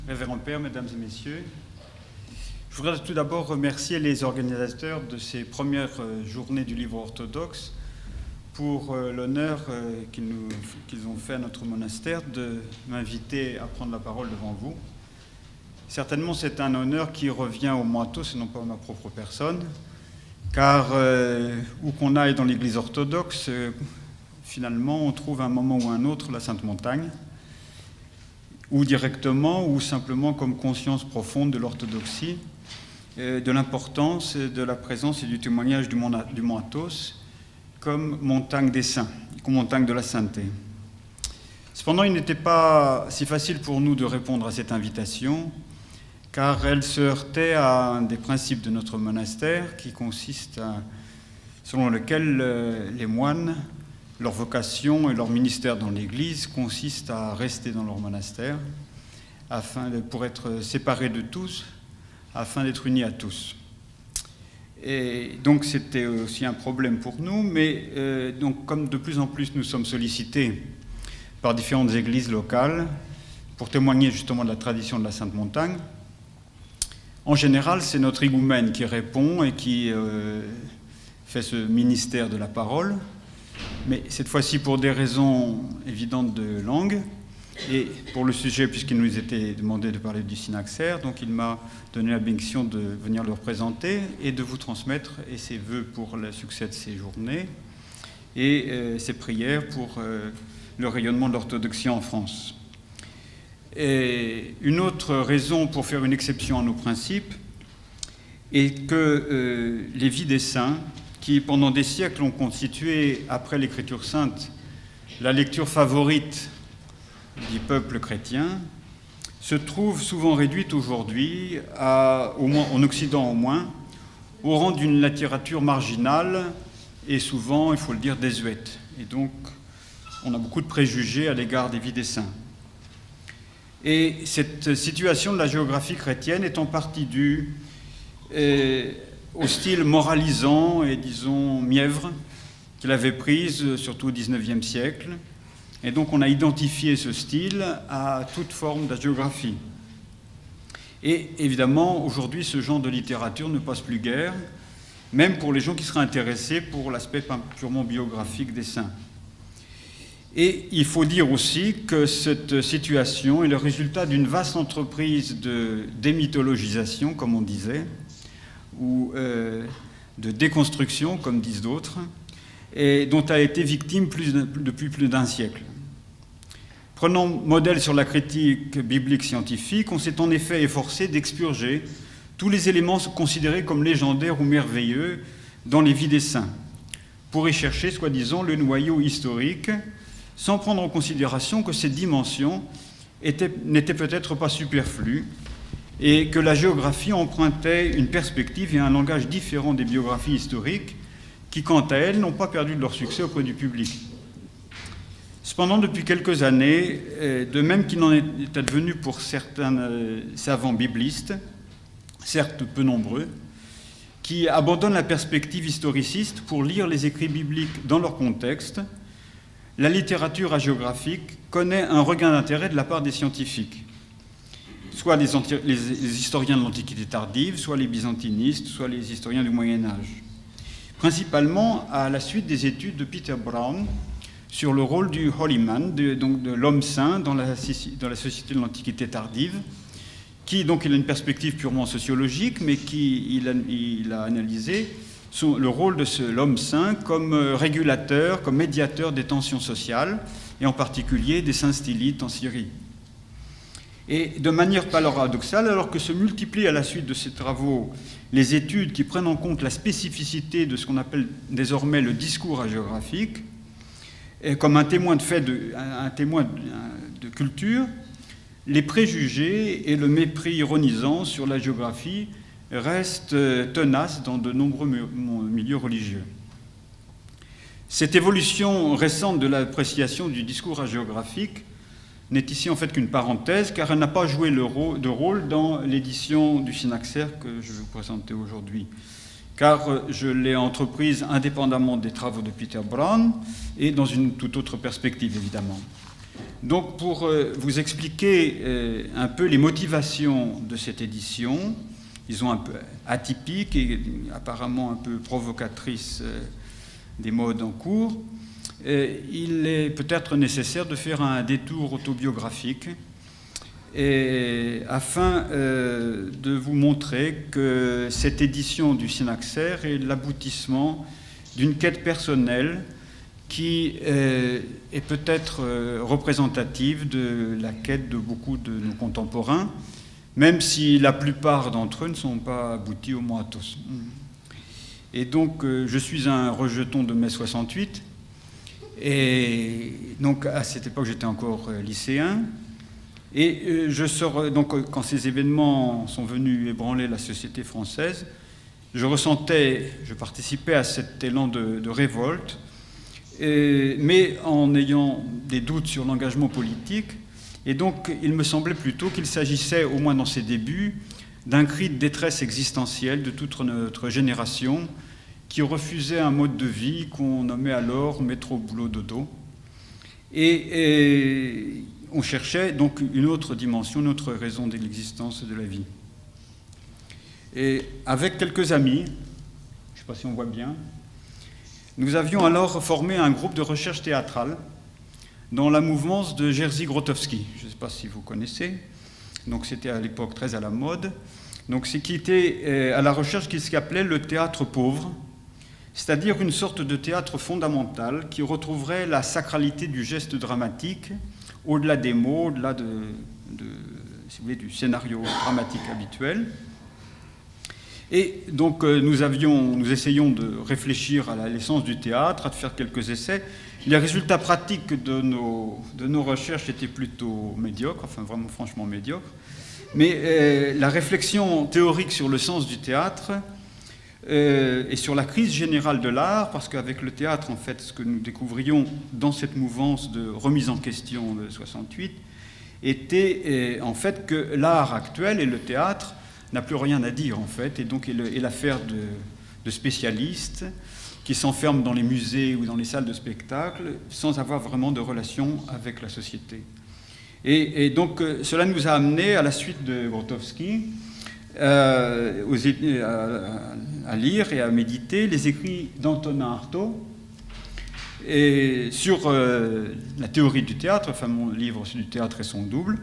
Révérend Père, Mesdames et Messieurs, je voudrais tout d'abord remercier les organisateurs de ces premières journées du livre orthodoxe pour l'honneur qu'ils ont fait à notre monastère de m'inviter à prendre la parole devant vous. Certainement, c'est un honneur qui revient aux moitos et non pas à ma propre personne, car où qu'on aille dans l'Église orthodoxe, finalement, on trouve à un moment ou à un autre la Sainte Montagne, ou directement, ou simplement comme conscience profonde de l'orthodoxie, de l'importance de la présence et du témoignage du mont Athos comme montagne des saints, comme montagne de la sainteté. Cependant, il n'était pas si facile pour nous de répondre à cette invitation, car elle se heurtait à un des principes de notre monastère qui consiste selon lequel les moines, leur vocation et leur ministère dans l'Église consiste à rester dans leur monastère pour être séparés de tous, afin d'être unis à tous. Et donc c'était aussi un problème pour nous, mais donc, comme de plus en plus nous sommes sollicités par différentes églises locales pour témoigner justement de la tradition de la Sainte Montagne, en général c'est notre higoumène qui répond et qui fait ce ministère de la parole. Mais cette fois-ci, pour des raisons évidentes de langue, et pour le sujet, puisqu'il nous était demandé de parler du synaxaire, donc il m'a donné la bénédiction de venir le représenter et de vous transmettre ses vœux pour le succès de ces journées et ses prières pour le rayonnement de l'orthodoxie en France. Et une autre raison pour faire une exception à nos principes est que les vies des saints, qui pendant des siècles ont constitué, après l'Écriture sainte, la lecture favorite du peuple chrétien, se trouvent souvent réduites aujourd'hui, au moins en Occident au moins, au rang d'une littérature marginale et souvent, il faut le dire, désuète. Et donc, on a beaucoup de préjugés à l'égard des vies des saints. Et cette situation de la géographie chrétienne est en partie due au style moralisant et, disons, mièvre qu'il avait prise, surtout au XIXe siècle. Et donc on a identifié ce style à toute forme d'hagiographie. Et évidemment, aujourd'hui, ce genre de littérature ne passe plus guère, même pour les gens qui seraient intéressés pour l'aspect purement biographique des saints. Et il faut dire aussi que cette situation est le résultat d'une vaste entreprise de démythologisation, comme on disait, ou de déconstruction, comme disent d'autres, et dont a été victime depuis plus d'un siècle. Prenant modèle sur la critique biblique scientifique, on s'est en effet efforcé d'expurger tous les éléments considérés comme légendaires ou merveilleux dans les vies des saints, pour y chercher, soi-disant, le noyau historique, sans prendre en considération que ces dimensions n'étaient peut-être pas superflues, et que la géographie empruntait une perspective et un langage différents des biographies historiques qui, quant à elles, n'ont pas perdu de leur succès auprès du public. Cependant, depuis quelques années, de même qu'il en est advenu pour certains savants biblistes, certes peu nombreux, qui abandonnent la perspective historiciste pour lire les écrits bibliques dans leur contexte, la littérature hagiographique connaît un regain d'intérêt de la part des scientifiques, soit les historiens de l'Antiquité tardive, soit les byzantinistes, soit les historiens du Moyen-Âge. Principalement à la suite des études de Peter Brown sur le rôle du holy man, donc de l'homme saint dans la société de l'Antiquité tardive, qui donc il a une perspective purement sociologique, mais il a analysé le rôle de l'homme saint comme régulateur, comme médiateur des tensions sociales, et en particulier des saints stylites en Syrie. Et de manière paradoxale, alors que se multiplient à la suite de ces travaux les études qui prennent en compte la spécificité de ce qu'on appelle désormais le discours hagiographique, comme un témoin de culture, les préjugés et le mépris ironisant sur la géographie restent tenaces dans de nombreux milieux religieux. Cette évolution récente de l'appréciation du discours hagiographique n'est ici en fait qu'une parenthèse, car elle n'a pas joué de rôle dans l'édition du synaxaire que je vais vous présenter aujourd'hui. Car je l'ai entreprise indépendamment des travaux de Peter Brown et dans une toute autre perspective, évidemment. Donc pour vous expliquer un peu les motivations de cette édition, disons un peu atypiques et apparemment un peu provocatrices des modes en cours, il est peut-être nécessaire de faire un détour autobiographique afin de vous montrer que cette édition du Synaxaire est l'aboutissement d'une quête personnelle qui est peut-être représentative de la quête de beaucoup de nos contemporains, même si la plupart d'entre eux ne sont pas aboutis au moins à tous. Et donc, je suis un rejeton de mai 68, et donc à cette époque, j'étais encore lycéen, et je sors, donc quand ces événements sont venus ébranler la société française, je participais à cet élan de révolte, mais en ayant des doutes sur l'engagement politique. Et donc, il me semblait plutôt qu'il s'agissait, au moins dans ses débuts, d'un cri de détresse existentielle de toute notre génération qui refusait un mode de vie qu'on nommait alors métro, boulot, dodo. Et on cherchait donc une autre dimension, une autre raison de l'existence de la vie. Et avec quelques amis, je ne sais pas si on voit bien, nous avions alors formé un groupe de recherche théâtrale dans la mouvance de Jerzy Grotowski. Je ne sais pas si vous connaissez. Donc c'était à l'époque très à la mode. Donc c'est qui était à la recherche de ce qu'appelait le théâtre pauvre, c'est-à-dire une sorte de théâtre fondamental qui retrouverait la sacralité du geste dramatique au-delà des mots, au-delà si vous voulez, du scénario dramatique habituel. Et donc nous essayons de réfléchir à l'essence du théâtre, à faire quelques essais. Les résultats pratiques de nos recherches étaient plutôt médiocres, enfin vraiment franchement médiocres. Mais la réflexion théorique sur le sens du théâtre et sur la crise générale de l'art, parce qu'avec le théâtre, en fait, ce que nous découvrions dans cette mouvance de remise en question de 68 était en fait que l'art actuel et le théâtre n'a plus rien à dire, en fait, et donc est l'affaire de spécialistes qui s'enferment dans les musées ou dans les salles de spectacle sans avoir vraiment de relation avec la société. Et donc cela nous a amené, à la suite de Grotowski, à lire et à méditer les écrits d'Antonin Artaud sur la théorie du théâtre, enfin mon livre sur du théâtre et son double.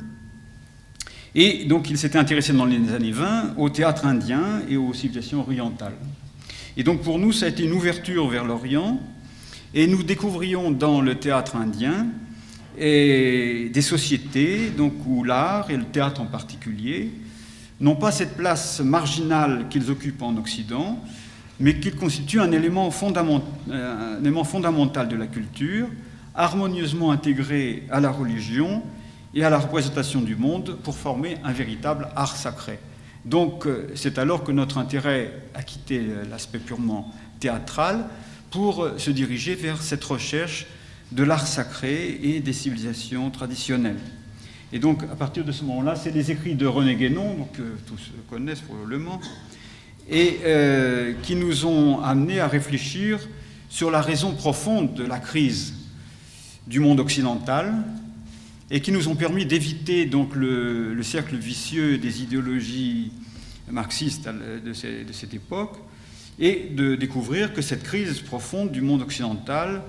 Et donc il s'était intéressé dans les années 20 au théâtre indien et aux civilisations orientales. Et donc pour nous, ça a été une ouverture vers l'Orient, et nous découvrions dans le théâtre indien des sociétés donc, où l'art, et le théâtre en particulier, n'ont pas cette place marginale qu'ils occupent en Occident, mais qu'ils constituent un élément fondamental de la culture, harmonieusement intégré à la religion et à la représentation du monde pour former un véritable art sacré. Donc c'est alors que notre intérêt a quitté l'aspect purement théâtral pour se diriger vers cette recherche de l'art sacré et des civilisations traditionnelles. Et donc à partir de ce moment-là, c'est les écrits de René Guénon, donc, que tous connaissent probablement, et qui nous ont amenés à réfléchir sur la raison profonde de la crise du monde occidental, et qui nous ont permis d'éviter donc le cercle vicieux des idéologies marxistes de cette époque, et de découvrir que cette crise profonde du monde occidental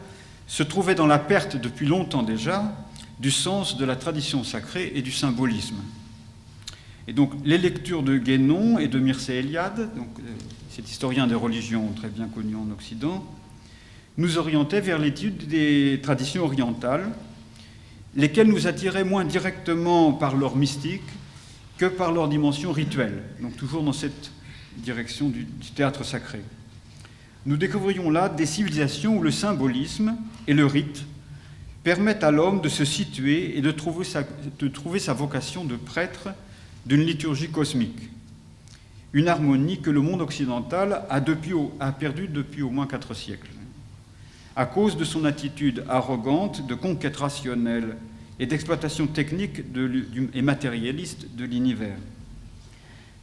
se trouvait dans la perte depuis longtemps déjà du sens de la tradition sacrée et du symbolisme. Et donc les lectures de Guénon et de Mircea Eliade, donc cet historien des religions très bien connu en Occident, nous orientaient vers l'étude des traditions orientales, lesquelles nous attiraient moins directement par leur mystique que par leur dimension rituelle, donc toujours dans cette direction du théâtre sacré. Nous découvrions là des civilisations où le symbolisme et le rite permettent à l'homme de se situer et de trouver sa vocation de prêtre d'une liturgie cosmique, une harmonie que le monde occidental a perdue depuis au moins 4 siècles, à cause de son attitude arrogante de conquête rationnelle et d'exploitation technique et matérialiste de l'univers.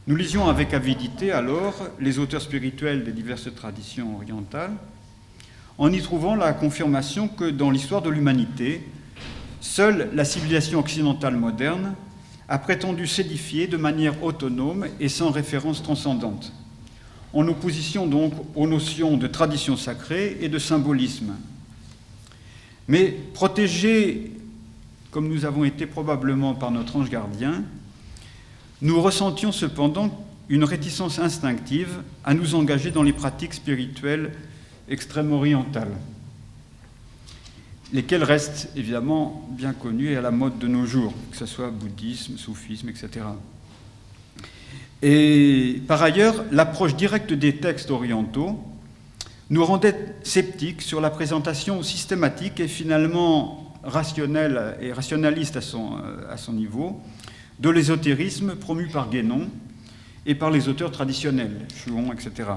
Nous lisions avec avidité alors les auteurs spirituels des diverses traditions orientales, en y trouvant la confirmation que dans l'histoire de l'humanité, seule la civilisation occidentale moderne a prétendu s'édifier de manière autonome et sans référence transcendante, en opposition donc aux notions de tradition sacrée et de symbolisme. Mais protégés, comme nous avons été probablement par notre ange gardien, nous ressentions cependant une réticence instinctive à nous engager dans les pratiques spirituelles extrême-orientales, lesquelles restent évidemment bien connues et à la mode de nos jours, que ce soit bouddhisme, soufisme, etc. Et par ailleurs, l'approche directe des textes orientaux nous rendait sceptiques sur la présentation systématique et finalement rationnelle et rationaliste à son niveau de l'ésotérisme promu par Guénon et par les auteurs traditionnels, Chuon, etc.,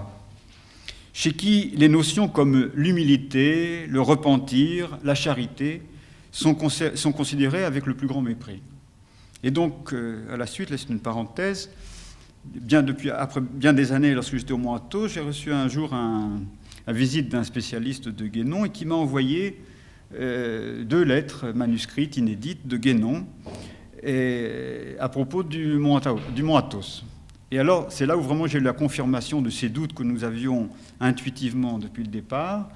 chez qui les notions comme l'humilité, le repentir, la charité sont considérées avec le plus grand mépris. Et donc, à la suite, là c'est une parenthèse, après bien des années, lorsque j'étais au Mont Athos, j'ai reçu un jour la visite d'un spécialiste de Guénon et qui m'a envoyé 2 lettres manuscrites inédites de Guénon à propos du Mont Athos. Et alors, c'est là où vraiment j'ai eu la confirmation de ces doutes que nous avions intuitivement depuis le départ.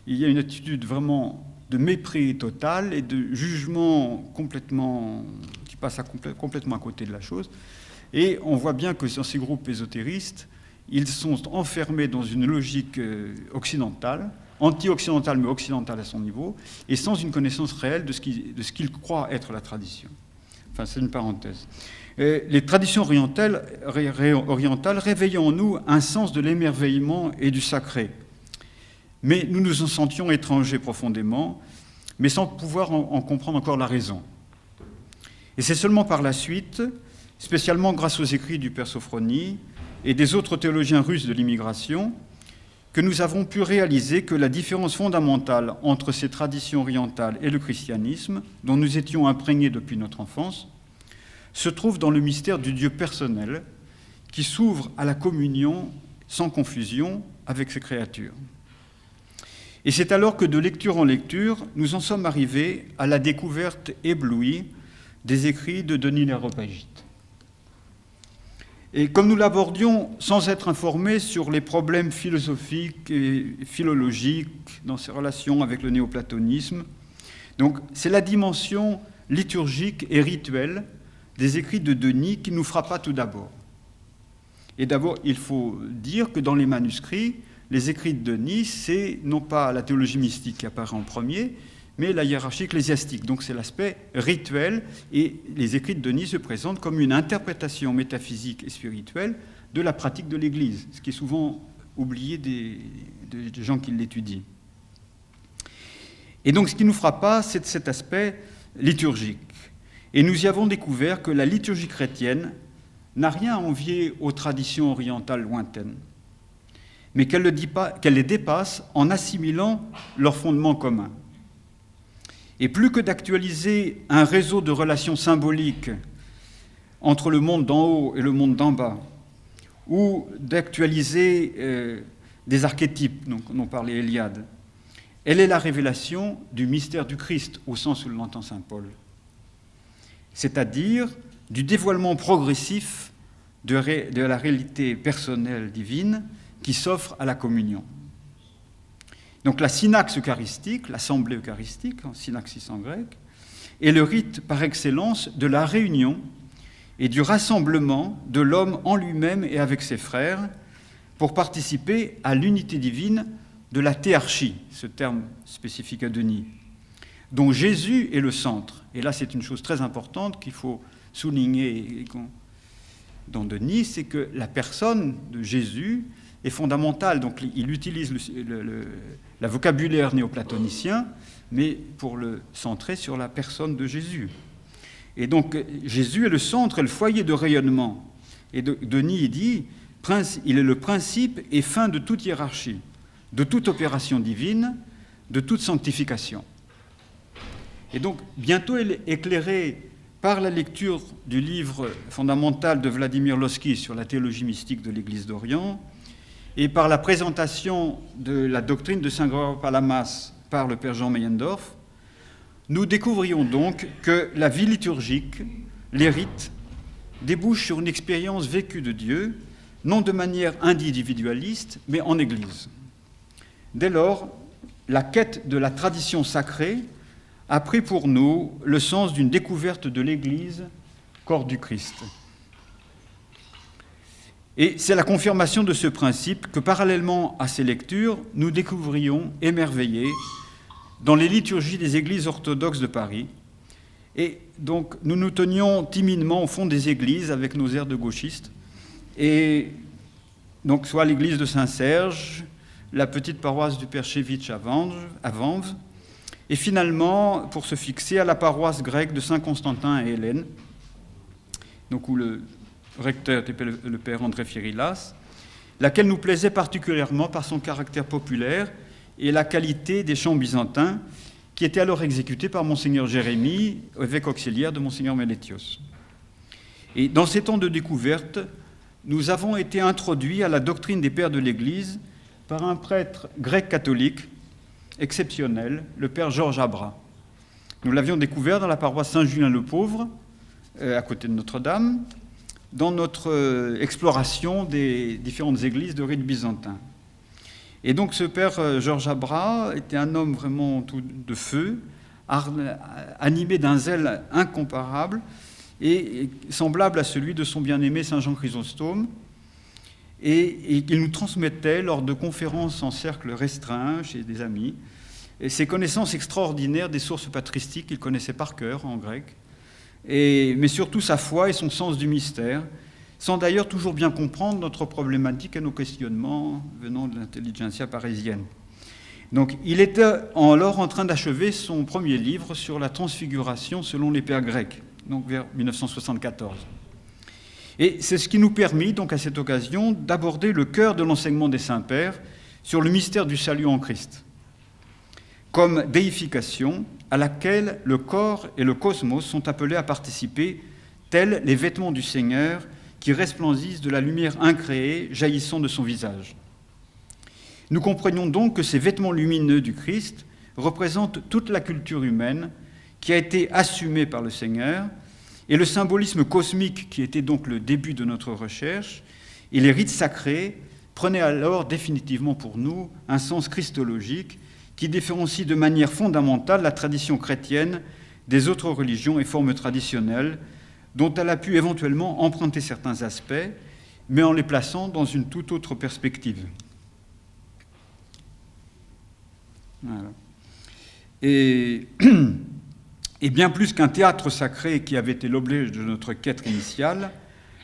Il y a une attitude vraiment de mépris total et de jugement qui passe complètement à côté de la chose. Et on voit bien que dans ces groupes ésotéristes, ils sont enfermés dans une logique occidentale, anti-occidentale, mais occidentale à son niveau, et sans une connaissance réelle de ce qu'ils croient être la tradition. Enfin, c'est une parenthèse. Les traditions orientales réveillaient en nous un sens de l'émerveillement et du sacré. Mais nous nous en sentions étrangers profondément, mais sans pouvoir en comprendre encore la raison. Et c'est seulement par la suite, spécialement grâce aux écrits du père Sophrony et des autres théologiens russes de l'immigration, que nous avons pu réaliser que la différence fondamentale entre ces traditions orientales et le christianisme, dont nous étions imprégnés depuis notre enfance, se trouve dans le mystère du Dieu personnel qui s'ouvre à la communion sans confusion avec ses créatures. Et c'est alors que de lecture en lecture, nous en sommes arrivés à la découverte éblouie des écrits de Denis l'Aréopagite. Et comme nous l'abordions sans être informés sur les problèmes philosophiques et philologiques dans ses relations avec le néoplatonisme, donc c'est la dimension liturgique et rituelle des écrits de Denis qui nous frappa tout d'abord. Et d'abord, il faut dire que dans les manuscrits, les écrits de Denis, c'est non pas la théologie mystique qui apparaît en premier, mais la hiérarchie ecclésiastique. Donc c'est l'aspect rituel, et les écrits de Denis se présentent comme une interprétation métaphysique et spirituelle de la pratique de l'Église, ce qui est souvent oublié des gens qui l'étudient. Et donc ce qui nous frappa, c'est cet aspect liturgique. Et nous y avons découvert que la liturgie chrétienne n'a rien à envier aux traditions orientales lointaines, mais qu'elle les dépasse en assimilant leurs fondements communs. Et plus que d'actualiser un réseau de relations symboliques entre le monde d'en haut et le monde d'en bas, ou d'actualiser des archétypes dont parlait Eliade, elle est la révélation du mystère du Christ, au sens où l'entend saint Paul, c'est-à-dire du dévoilement progressif de la réalité personnelle divine qui s'offre à la communion. Donc la synaxe eucharistique, l'assemblée eucharistique, en synaxis en grec, est le rite par excellence de la réunion et du rassemblement de l'homme en lui-même et avec ses frères pour participer à l'unité divine de la théarchie, ce terme spécifique à Denis, dont Jésus est le centre. Et là, c'est une chose très importante qu'il faut souligner dans Denis, c'est que la personne de Jésus est fondamentale. Donc, il utilise le vocabulaire néoplatonicien, mais pour le centrer sur la personne de Jésus. Et donc, Jésus est le centre et le foyer de rayonnement. Et Denis, il dit, il est le principe et fin de toute hiérarchie, de toute opération divine, de toute sanctification. Et donc, bientôt éclairé par la lecture du livre fondamental de Vladimir Lossky sur la théologie mystique de l'Église d'Orient et par la présentation de la doctrine de saint Grégoire Palamas par le père Jean Meyendorff, nous découvrions donc que la vie liturgique, les rites, débouchent sur une expérience vécue de Dieu, non de manière individualiste, mais en Église. Dès lors, la quête de la tradition sacrée a pris pour nous le sens d'une découverte de l'Église, corps du Christ. Et c'est la confirmation de ce principe que, parallèlement à ces lectures, nous découvrions émerveillés dans les liturgies des églises orthodoxes de Paris. Et donc, nous nous tenions timidement au fond des églises avec nos airs de gauchistes. Et donc, soit l'église de Saint-Serge, la petite paroisse du Père Chevitch à Vanves, et finalement, pour se fixer, à la paroisse grecque de Saint-Constantin et Hélène, donc où le recteur était le père André Firilas, laquelle nous plaisait particulièrement par son caractère populaire et la qualité des chants byzantins qui étaient alors exécutés par Monseigneur Jérémie, évêque auxiliaire de Monseigneur Meletios. Et dans ces temps de découverte, nous avons été introduits à la doctrine des pères de l'Église par un prêtre grec catholique exceptionnel, le père Georges Abra. Nous l'avions découvert dans la paroisse Saint-Julien-le-Pauvre, à côté de Notre-Dame, dans notre exploration des différentes églises de rite byzantin. Et donc ce père Georges Abra était un homme vraiment tout de feu, animé d'un zèle incomparable et semblable à celui de son bien-aimé Saint Jean Chrysostome. Et il nous transmettait lors de conférences en cercle restreint chez des amis et ses connaissances extraordinaires des sources patristiques qu'il connaissait par cœur en grec, mais surtout sa foi et son sens du mystère, sans d'ailleurs toujours bien comprendre notre problématique et nos questionnements venant de l'intelligentsia parisienne. Donc, il était alors en train d'achever son premier livre sur la transfiguration selon les pères grecs, donc vers 1974. Et c'est ce qui nous permit, donc à cette occasion, d'aborder le cœur de l'enseignement des Saints-Pères sur le mystère du salut en Christ, comme déification à laquelle le corps et le cosmos sont appelés à participer, tels les vêtements du Seigneur qui resplendissent de la lumière incréée jaillissant de son visage. Nous comprenons donc que ces vêtements lumineux du Christ représentent toute la culture humaine qui a été assumée par le Seigneur, et le symbolisme cosmique qui était donc le début de notre recherche, et les rites sacrés prenaient alors définitivement pour nous un sens christologique qui différencie de manière fondamentale la tradition chrétienne des autres religions et formes traditionnelles dont elle a pu éventuellement emprunter certains aspects, mais en les plaçant dans une toute autre perspective. Voilà. Et bien plus qu'un théâtre sacré qui avait été l'objet de notre quête initiale,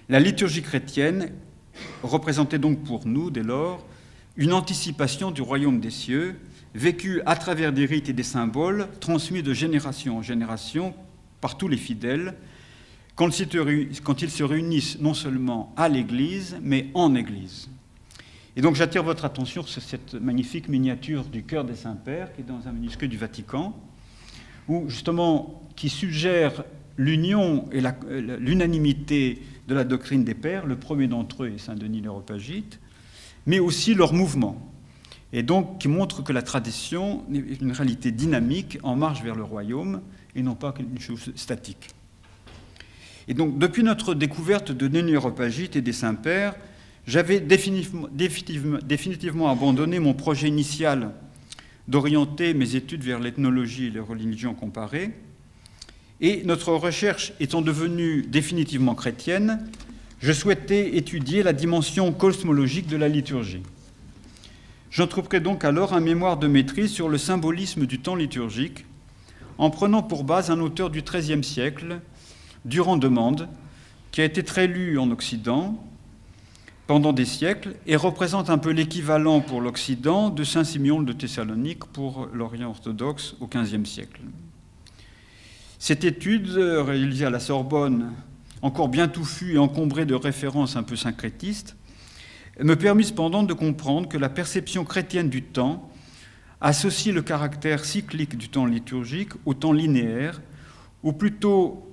la liturgie chrétienne représentait donc pour nous, dès lors, une anticipation du royaume des cieux, vécue à travers des rites et des symboles, transmis de génération en génération par tous les fidèles, quand ils se réunissent non seulement à l'Église, mais en Église. Et donc j'attire votre attention sur cette magnifique miniature du cœur des Saints-Pères, qui est dans un manuscrit du Vatican, qui suggère l'union et l'unanimité de la doctrine des Pères. Le premier d'entre eux est Saint Denis l'Aréopagite, mais aussi leur mouvement, et donc qui montre que la tradition est une réalité dynamique en marche vers le royaume et non pas une chose statique. Et donc, depuis notre découverte de Denis l'Aréopagite et des Saints-Pères, j'avais définitivement abandonné mon projet initial d'orienter mes études vers l'ethnologie et les religions comparées, et notre recherche étant devenue définitivement chrétienne, je souhaitais étudier la dimension cosmologique de la liturgie. J'entreprends donc alors un mémoire de maîtrise sur le symbolisme du temps liturgique, en prenant pour base un auteur du XIIIe siècle, Durand de Mande, qui a été très lu en Occident pendant des siècles et représente un peu l'équivalent pour l'Occident de saint Simeon de Thessalonique pour l'Orient orthodoxe au XVe siècle. Cette étude, réalisée à la Sorbonne, encore bien touffue et encombrée de références un peu syncrétistes, me permit cependant de comprendre que la perception chrétienne du temps associe le caractère cyclique du temps liturgique au temps linéaire, ou plutôt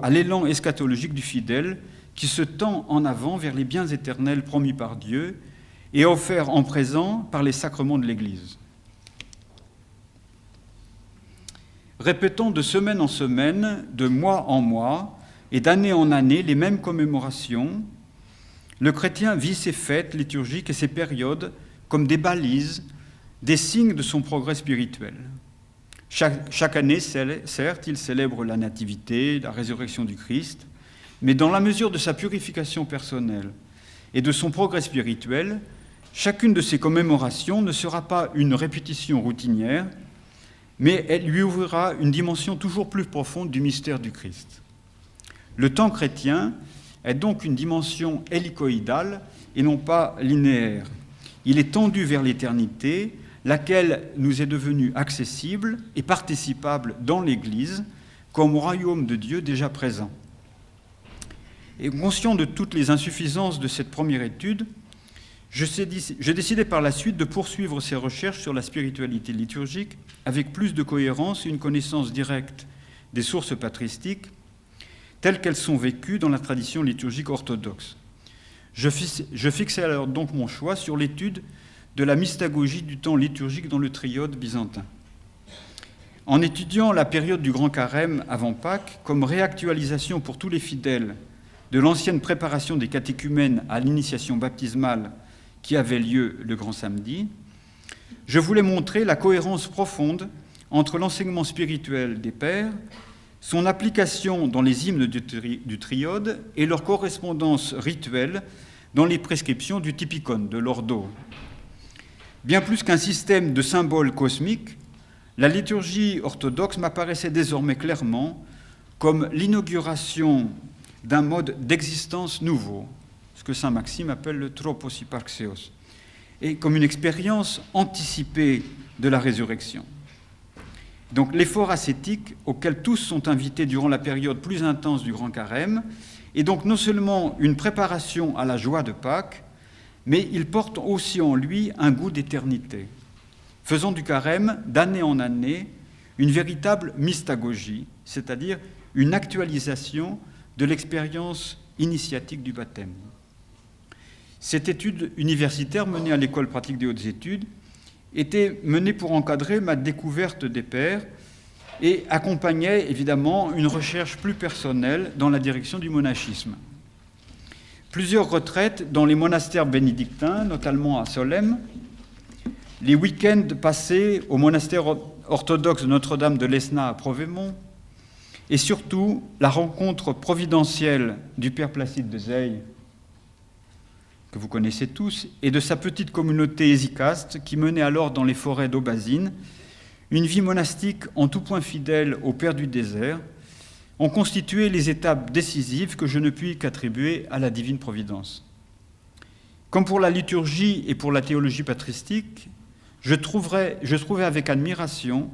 à l'élan eschatologique du fidèle qui se tend en avant vers les biens éternels promis par Dieu et offerts en présent par les sacrements de l'Église. répétant de semaine en semaine, de mois en mois et d'année en année les mêmes commémorations, le chrétien vit ses fêtes liturgiques et ses périodes comme des balises, des signes de son progrès spirituel. Chaque année, certes, il célèbre la nativité, la résurrection du Christ, mais dans la mesure de sa purification personnelle et de son progrès spirituel, chacune de ces commémorations ne sera pas une répétition routinière, mais elle lui ouvrira une dimension toujours plus profonde du mystère du Christ. Le temps chrétien est donc une dimension hélicoïdale et non pas linéaire. Il est tendu vers l'éternité, laquelle nous est devenue accessible et participable dans l'Église comme au royaume de Dieu déjà présent. Et conscient de toutes les insuffisances de cette première étude, j'ai décidé par la suite de poursuivre ces recherches sur la spiritualité liturgique avec plus de cohérence et une connaissance directe des sources patristiques telles qu'elles sont vécues dans la tradition liturgique orthodoxe. Je fixais alors donc mon choix sur l'étude de la mystagogie du temps liturgique dans le triode byzantin. En étudiant la période du Grand Carême avant Pâques comme réactualisation pour tous les fidèles de l'ancienne préparation des catéchumènes à l'initiation baptismale qui avait lieu le Grand Samedi, je voulais montrer la cohérence profonde entre l'enseignement spirituel des pères, son application dans les hymnes du triode et leur correspondance rituelle dans les prescriptions du typikon, de l'ordo. Bien plus qu'un système de symboles cosmiques, la liturgie orthodoxe m'apparaissait désormais clairement comme l'inauguration d'un mode d'existence nouveau, ce que saint Maxime appelle le tropos hyparxeos, et comme une expérience anticipée de la résurrection. Donc l'effort ascétique auquel tous sont invités durant la période plus intense du Grand Carême est donc non seulement une préparation à la joie de Pâques, mais il porte aussi en lui un goût d'éternité, faisant du carême, d'année en année, une véritable mystagogie, c'est-à-dire une actualisation de l'expérience initiatique du baptême. Cette étude universitaire menée à l'École pratique des hautes études était menée pour encadrer ma découverte des pères et accompagnait évidemment une recherche plus personnelle dans la direction du monachisme. Plusieurs retraites dans les monastères bénédictins, notamment à Solesmes, les week-ends passés au monastère orthodoxe de Notre-Dame de Lesna à Provemont, et surtout la rencontre providentielle du Père Placide de Zeille, que vous connaissez tous, et de sa petite communauté hésicaste qui menait alors dans les forêts d'Aubazine une vie monastique en tout point fidèle au Père du désert, ont constitué les étapes décisives que je ne puis qu'attribuer à la divine providence. Comme pour la liturgie et pour la théologie patristique, je trouvais avec admiration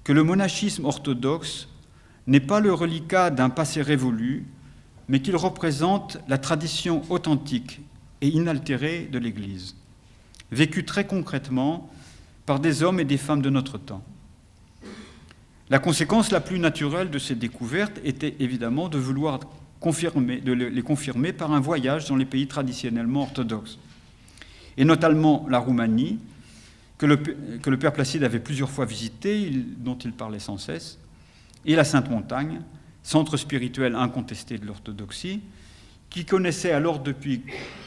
que le monachisme orthodoxe n'est pas le reliquat d'un passé révolu, mais qu'il représente la tradition authentique et inaltérée de l'Église, vécue très concrètement par des hommes et des femmes de notre temps. La conséquence la plus naturelle de ces découvertes était évidemment de vouloir les confirmer par un voyage dans les pays traditionnellement orthodoxes, et notamment la Roumanie, que le Père Placide avait plusieurs fois visité, dont il parlait sans cesse, et la Sainte-Montagne, centre spirituel incontesté de l'orthodoxie, qui connaissait alors depuis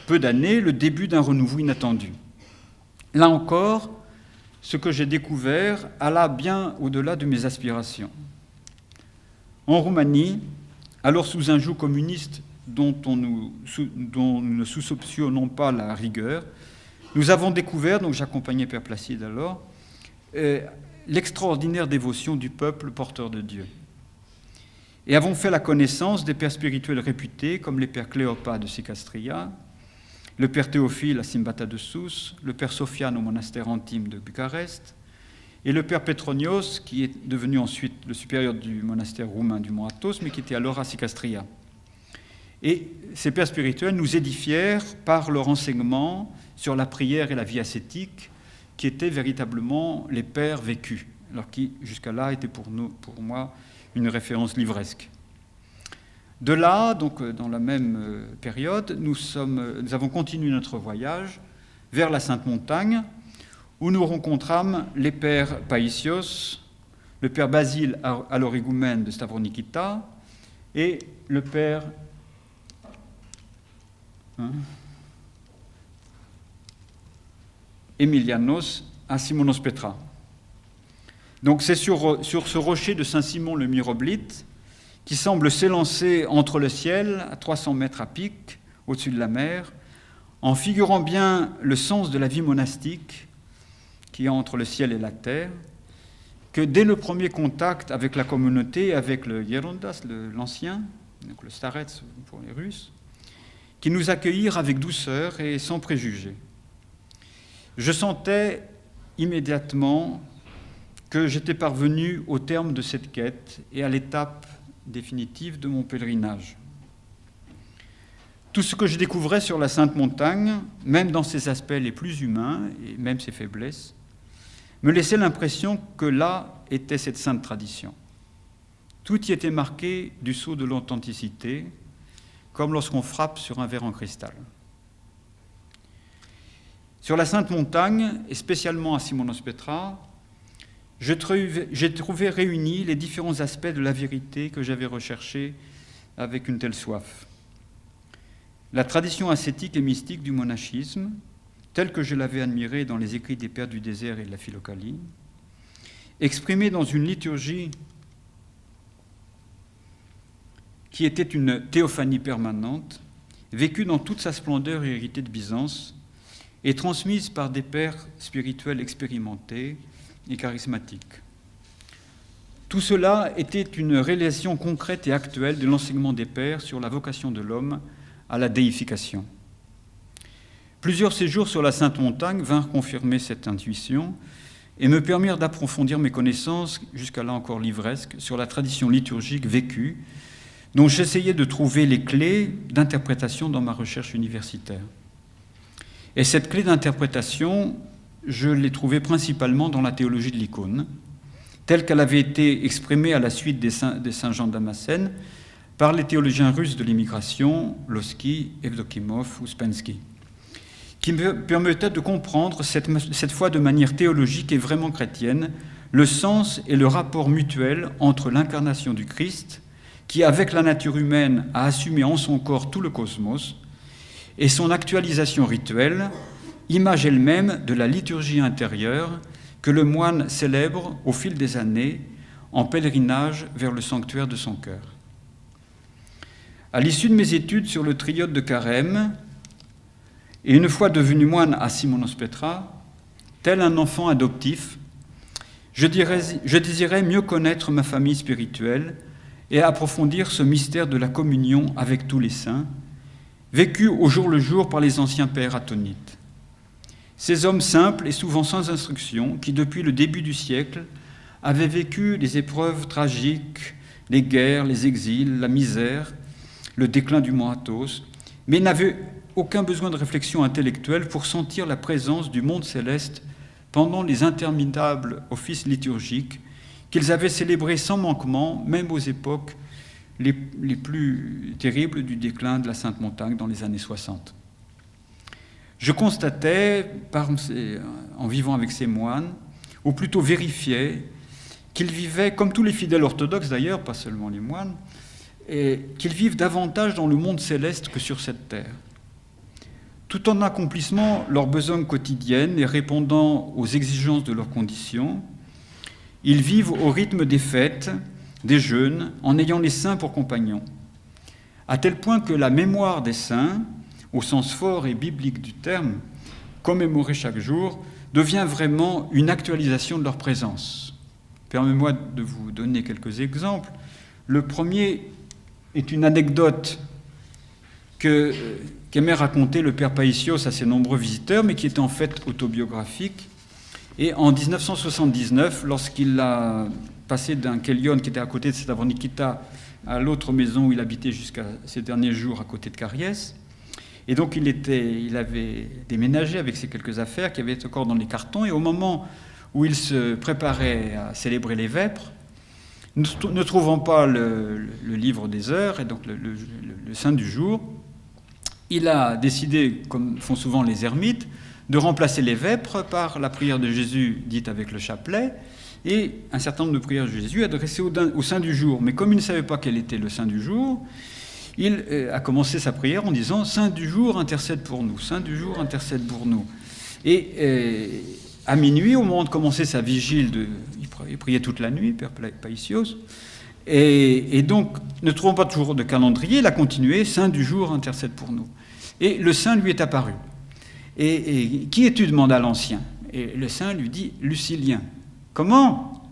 peu d'années le début d'un renouveau inattendu. Là encore, ce que j'ai découvert alla bien au-delà de mes aspirations. En Roumanie, alors sous un joug communiste dont nous ne soupçonnons pas la rigueur, nous avons découvert, donc j'accompagnais Père Placide alors, l'extraordinaire dévotion du peuple porteur de Dieu. Et avons fait la connaissance des pères spirituels réputés comme les pères Cléopas de Sicastria, le père Théophile à Simbata de Sousse, le père Sofiane au monastère Antime de Bucarest, et le père Petronios, qui est devenu ensuite le supérieur du monastère roumain du Mont Athos, mais qui était alors à Sicastria. Et ces pères spirituels nous édifièrent par leur enseignement sur la prière et la vie ascétique, qui étaient véritablement les pères vécus, alors qui jusqu'à là étaient pour moi une référence livresque. De là, donc dans la même période, nous avons continué notre voyage vers la Sainte-Montagne, où nous rencontrâmes les pères Païsios, le père Basile, alors higoumène de Stavronikita, et le père Emilianos à Simonos Petra. Donc c'est sur ce rocher de Saint-Simon le Myroblite, qui semble s'élancer entre le ciel, à 300 mètres à pic, au-dessus de la mer, en figurant bien le sens de la vie monastique qui est entre le ciel et la terre, que dès le premier contact avec la communauté, avec le Yerondas, l'ancien, donc le Starets pour les Russes, qui nous accueillirent avec douceur et sans préjugés. Je sentais immédiatement que j'étais parvenu au terme de cette quête et à l'étape définitive de mon pèlerinage. Tout ce que je découvrais sur la Sainte Montagne, même dans ses aspects les plus humains et même ses faiblesses, me laissait l'impression que là était cette sainte tradition. Tout y était marqué du sceau de l'authenticité, comme lorsqu'on frappe sur un verre en cristal. Sur la Sainte Montagne, et spécialement à Simonos Petra, j'ai trouvé réunis les différents aspects de la vérité que j'avais recherchés avec une telle soif. La tradition ascétique et mystique du monachisme, telle que je l'avais admirée dans les écrits des Pères du désert et de la Philokalie, exprimée dans une liturgie qui était une théophanie permanente, vécue dans toute sa splendeur et héritée de Byzance, et transmise par des pères spirituels expérimentés et charismatiques. Tout cela était une réalisation concrète et actuelle de l'enseignement des pères sur la vocation de l'homme à la déification. Plusieurs séjours sur la Sainte Montagne vinrent confirmer cette intuition et me permirent d'approfondir mes connaissances, jusqu'à là encore livresques, sur la tradition liturgique vécue, dont j'essayais de trouver les clés d'interprétation dans ma recherche universitaire. Et cette clé d'interprétation, je l'ai trouvée principalement dans la théologie de l'icône, telle qu'elle avait été exprimée à la suite des saints Jean Damascène par les théologiens russes de l'immigration, Lossky, Evdokimov ou Ouspensky, qui me permettait de comprendre, cette fois de manière théologique et vraiment chrétienne, le sens et le rapport mutuel entre l'incarnation du Christ, qui, avec la nature humaine, a assumé en son corps tout le cosmos, et son actualisation rituelle, image elle-même de la liturgie intérieure que le moine célèbre au fil des années en pèlerinage vers le sanctuaire de son cœur. À l'issue de mes études sur le triote de Carême, et une fois devenu moine à Simonos Petra, tel un enfant adoptif, je désirais mieux connaître ma famille spirituelle et approfondir ce mystère de la communion avec tous les saints, vécu au jour le jour par les anciens pères atonites. Ces hommes simples et souvent sans instruction, qui depuis le début du siècle avaient vécu les épreuves tragiques, les guerres, les exils, la misère, le déclin du mont Athos, mais n'avaient aucun besoin de réflexion intellectuelle pour sentir la présence du monde céleste pendant les interminables offices liturgiques qu'ils avaient célébrés sans manquement, même aux époques les plus terribles du déclin de la Sainte Montagne dans les années 60. Je constatais, en vivant avec ces moines, ou plutôt vérifiais, qu'ils vivaient, comme tous les fidèles orthodoxes d'ailleurs, pas seulement les moines, et qu'ils vivent davantage dans le monde céleste que sur cette terre. Tout en accomplissant leurs besoins quotidiennes et répondant aux exigences de leurs conditions, ils vivent au rythme des fêtes, des jeûnes, en ayant les saints pour compagnons, à tel point que la mémoire des saints, au sens fort et biblique du terme, commémorée chaque jour, devient vraiment une actualisation de leur présence. Permettez-moi de vous donner quelques exemples. Le premier est une anecdote qu'aimait raconter le père Païsios à ses nombreux visiteurs, mais qui est en fait autobiographique. Et en 1979, lorsqu'il a passé d'un kélion qui était à côté de Stavronikita à l'autre maison où il habitait jusqu'à ses derniers jours à côté de Karies, et donc il avait déménagé avec ses quelques affaires qui avaient été encore dans les cartons, et au moment où il se préparait à célébrer les vêpres, ne trouvant pas le livre des heures, et donc le saint du jour, il a décidé, comme font souvent les ermites, de remplacer les vêpres par la prière de Jésus dite avec le chapelet, et un certain nombre de prières de Jésus adressées au Saint du jour. Mais comme il ne savait pas quel était le Saint du jour, il a commencé sa prière en disant « Saint du jour, intercède pour nous, Saint du jour, intercède pour nous ». Et à minuit, au moment de commencer sa vigile, il priait toute la nuit, Père Païsios, et donc, ne trouvant pas toujours de calendrier, il a continué « Saint du jour, intercède pour nous ». Et le Saint lui est apparu. Et qui es-tu demanda l'ancien. Et le Saint lui dit « Lucilien ». Comment ?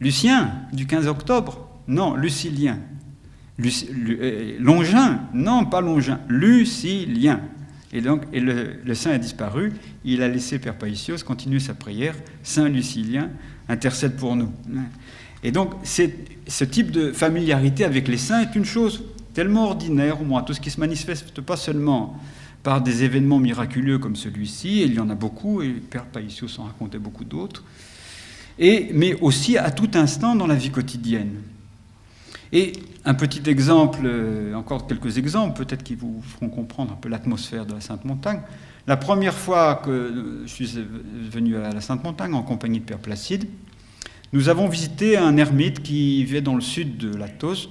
Lucien, du 15 octobre ? Non, Lucilien. Longin ? Non, pas Longin. Lucilien. Et donc, le Saint a disparu. Il a laissé Père Païsios continuer sa prière. Saint Lucilien, intercède pour nous. Et donc, ce type de familiarité avec les saints est une chose tellement ordinaire, au moins, tout ce qui ne se manifeste pas seulement par des événements miraculeux comme celui-ci, et il y en a beaucoup, et Père Païsios en racontait beaucoup d'autres, mais aussi à tout instant dans la vie quotidienne. Et un petit exemple, encore quelques exemples, peut-être qui vous feront comprendre un peu l'atmosphère de la Sainte-Montagne. La première fois que je suis venu à la Sainte-Montagne en compagnie de Père Placide, nous avons visité un ermite qui vivait dans le sud de l'Athos,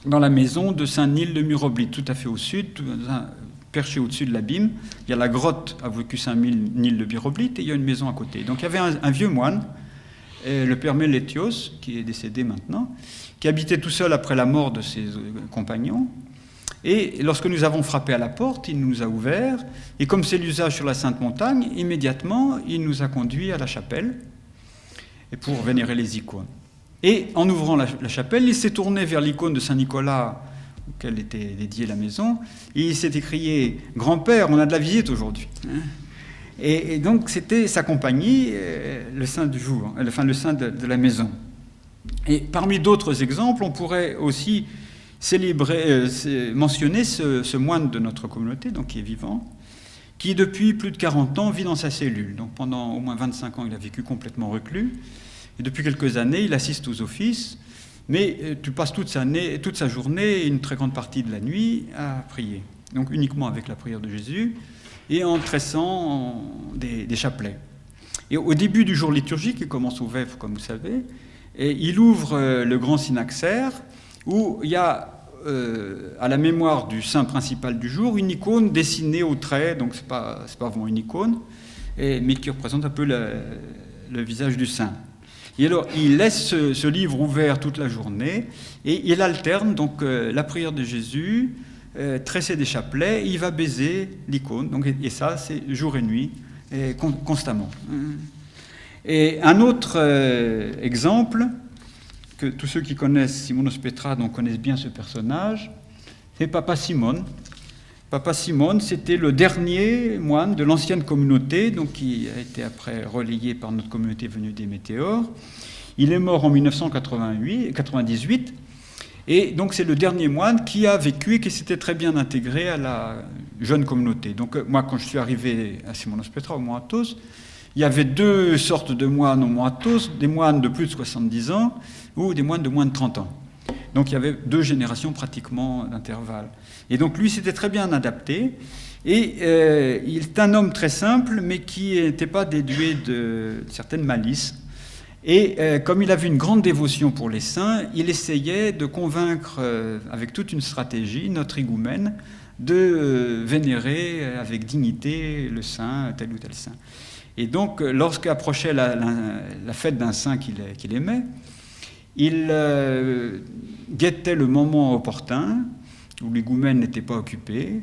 dans la maison de Saint-Nil de Muroblite, tout à fait au sud, perché au-dessus de l'abîme. Il y a la grotte à vécu Saint-Nil de Muroblite et il y a une maison à côté. Donc il y avait un vieux moine, le Père Mélétios, qui est décédé maintenant, qui habitait tout seul après la mort de ses compagnons. Et lorsque nous avons frappé à la porte, il nous a ouvert, et comme c'est l'usage sur la Sainte-Montagne, immédiatement, il nous a conduits à la chapelle pour vénérer les icônes. Et en ouvrant la chapelle, il s'est tourné vers l'icône de Saint-Nicolas, auquel était dédiée la maison, et il s'est écrié « Grand-père, on a de la visite aujourd'hui ». Et donc c'était sa compagnie, le saint du jour, enfin le saint de la maison. Et parmi d'autres exemples, on pourrait aussi mentionner ce moine de notre communauté, donc qui est vivant, qui depuis plus de 40 ans vit dans sa cellule. Donc pendant au moins 25 ans, il a vécu complètement reclus. Et depuis quelques années, il assiste aux offices, mais tu passes toute sa journée et une très grande partie de la nuit à prier. Donc uniquement avec la prière de Jésus et en tressant des chapelets. Et au début du jour liturgique, qui commence au vêpres, comme vous savez, et il ouvre le grand synaxaire où il y a à la mémoire du saint principal du jour une icône dessinée au trait, donc c'est pas vraiment une icône, mais qui représente un peu le visage du saint. Et alors, il laisse ce livre ouvert toute la journée et il alterne donc la prière de Jésus, tresser des chapelets, et il va baiser l'icône. Donc, et ça, c'est jour et nuit, constamment. Et un autre exemple, que tous ceux qui connaissent Simonos Petra donc connaissent bien ce personnage, c'est Papa Simone. Papa Simone, c'était le dernier moine de l'ancienne communauté, donc qui a été après relayé par notre communauté venue des Météores. Il est mort en 1998, et donc c'est le dernier moine qui a vécu et qui s'était très bien intégré à la jeune communauté. Donc moi, quand je suis arrivé à Simonos Petra, au Mont Athos, il y avait deux sortes de moines au Mont Athos, des moines de plus de 70 ans ou des moines de moins de 30 ans. Donc il y avait deux générations pratiquement d'intervalle. Et donc lui s'était très bien adapté. Et il est un homme très simple, mais qui n'était pas dédué de certaines malices. Et comme il avait une grande dévotion pour les saints, il essayait de convaincre, avec toute une stratégie, notre higoumène de vénérer avec dignité le saint, tel ou tel saint. Et donc, lorsqu'approchait la fête d'un saint qu'il aimait, il guettait le moment opportun, où l'higoumène n'était pas occupé,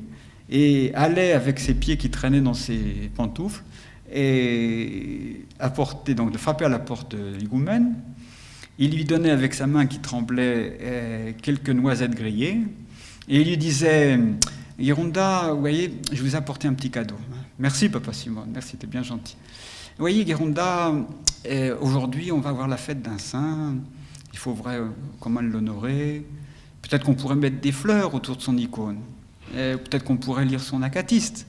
et allait avec ses pieds qui traînaient dans ses pantoufles, et donc de frapper à la porte de l'higoumène. Il lui donnait avec sa main qui tremblait quelques noisettes grillées, et il lui disait « Gironda, vous voyez, je vous ai apporté un petit cadeau. Merci, Papa Simone, merci, t'es bien gentil. Vous voyez, Gironda, aujourd'hui, on va avoir la fête d'un saint. Il faut comment l'honorer. Peut-être qu'on pourrait mettre des fleurs autour de son icône. Peut-être qu'on pourrait lire son acatiste. »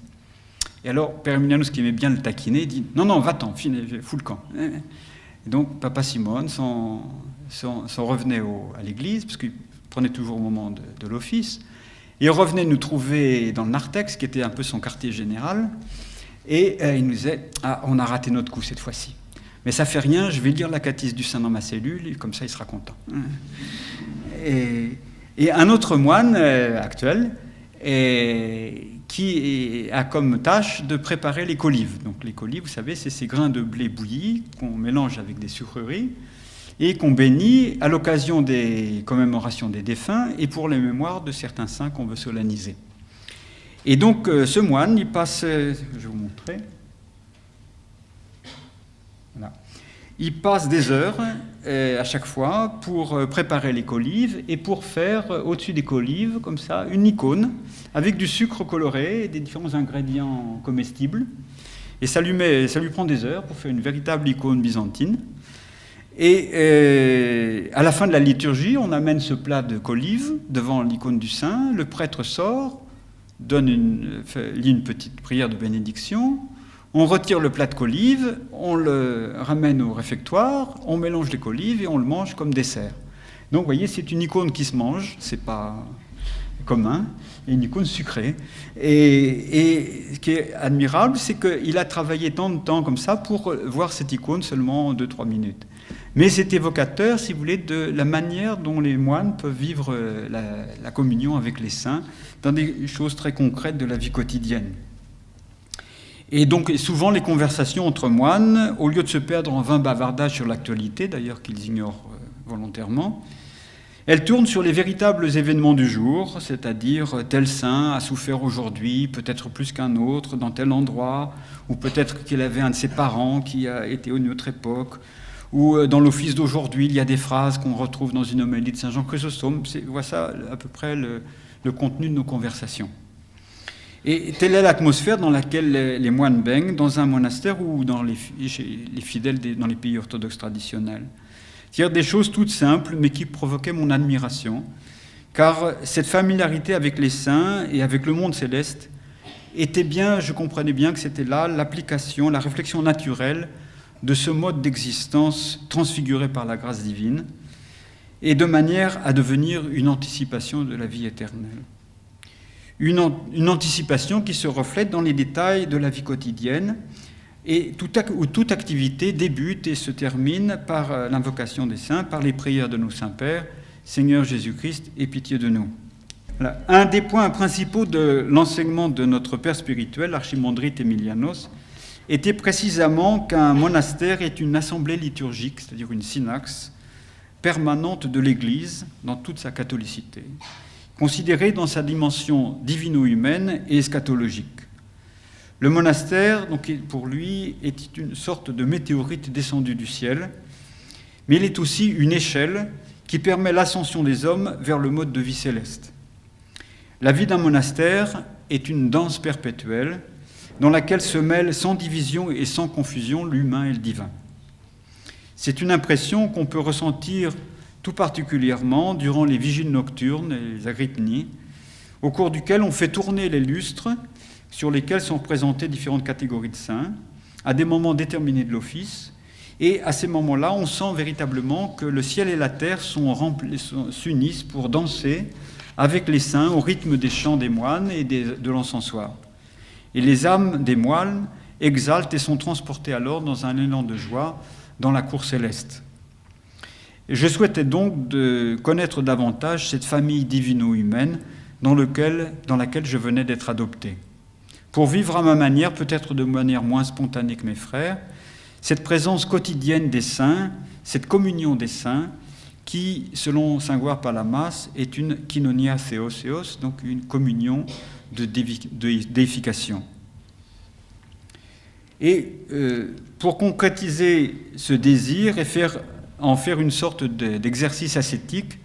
Et alors, Père Emilianus, qui aimait bien le taquiner, dit « Non, va-t'en, fous le camp. » Et donc, Papa Simone s'en revenait à l'église, parce qu'il prenait toujours au moment de l'office. Il revenait nous trouver dans le narthex, qui était un peu son quartier général, et il nous disait « Ah, on a raté notre coup cette fois-ci. Mais ça fait rien, je vais lire la Catéchisme du Saint dans ma cellule, et comme ça il sera content. Et un autre moine actuel qui a comme tâche de préparer les colives. Donc les colives, vous savez, c'est ces grains de blé bouillis qu'on mélange avec des sucreries et qu'on bénit à l'occasion des commémorations des défunts et pour les mémoires de certains saints qu'on veut solenniser. Et donc ce moine, il passe, je vais vous montrer, voilà. Il passe des heures à chaque fois pour préparer les colives et pour faire au-dessus des colives, comme ça, une icône avec du sucre coloré et des différents ingrédients comestibles. Et ça lui prend des heures pour faire une véritable icône byzantine. Et à la fin de la liturgie, on amène ce plat de colives devant l'icône du saint. Le prêtre sort, lit une petite prière de bénédiction. On retire le plat de colives, on le ramène au réfectoire, on mélange les colives et on le mange comme dessert. Donc vous voyez, c'est une icône qui se mange, c'est pas commun, et une icône sucrée. Et ce qui est admirable, c'est qu'il a travaillé tant de temps comme ça pour voir cette icône seulement en 2-3 minutes. Mais c'est évocateur, si vous voulez, de la manière dont les moines peuvent vivre la communion avec les saints dans des choses très concrètes de la vie quotidienne. Et donc, souvent, les conversations entre moines, au lieu de se perdre en vains bavardages sur l'actualité, d'ailleurs qu'ils ignorent volontairement, elles tournent sur les véritables événements du jour, c'est-à-dire tel saint a souffert aujourd'hui, peut-être plus qu'un autre, dans tel endroit, ou peut-être qu'il avait un de ses parents qui a été à une autre époque, ou dans l'office d'aujourd'hui, il y a des phrases qu'on retrouve dans une homélie de Saint Jean Chrysostome. Voilà ça à peu près le contenu de nos conversations. Et telle est l'atmosphère dans laquelle les moines baignent dans un monastère ou chez les fidèles dans les pays orthodoxes traditionnels. C'est-à-dire des choses toutes simples, mais qui provoquaient mon admiration, car cette familiarité avec les saints et avec le monde céleste était bien, je comprenais bien que c'était là l'application, la réflexion naturelle de ce mode d'existence transfiguré par la grâce divine, et de manière à devenir une anticipation de la vie éternelle. Une anticipation qui se reflète dans les détails de la vie quotidienne et où toute activité débute et se termine par l'invocation des saints, par les prières de nos saints pères, Seigneur Jésus-Christ, aie pitié de nous. Voilà. Un des points principaux de l'enseignement de notre père spirituel, l'archimandrite Emilianos, était précisément qu'un monastère est une assemblée liturgique, c'est-à-dire une synaxe permanente de l'Église dans toute sa catholicité, considérée dans sa dimension divino-humaine et eschatologique. Le monastère, donc, pour lui, est une sorte de météorite descendue du ciel, mais il est aussi une échelle qui permet l'ascension des hommes vers le mode de vie céleste. La vie d'un monastère est une danse perpétuelle dans laquelle se mêlent sans division et sans confusion l'humain et le divin. C'est une impression qu'on peut ressentir tout particulièrement durant les vigiles nocturnes et les agrypnies, au cours duquel on fait tourner les lustres sur lesquels sont représentées différentes catégories de saints, à des moments déterminés de l'office, et à ces moments-là, on sent véritablement que le ciel et la terre s'unissent pour danser avec les saints au rythme des chants des moines et de l'encensoir. Et les âmes des moines exaltent et sont transportées alors dans un élan de joie dans la cour céleste. Et je souhaitais donc de connaître davantage cette famille divino-humaine dans laquelle je venais d'être adopté, pour vivre à ma manière, peut-être de manière moins spontanée que mes frères, cette présence quotidienne des saints, cette communion des saints, qui, selon saint Gouard Palamas, est une koinonia theoseos, donc une communion de déification. Et pour concrétiser ce désir et en faire une sorte d'exercice ascétique,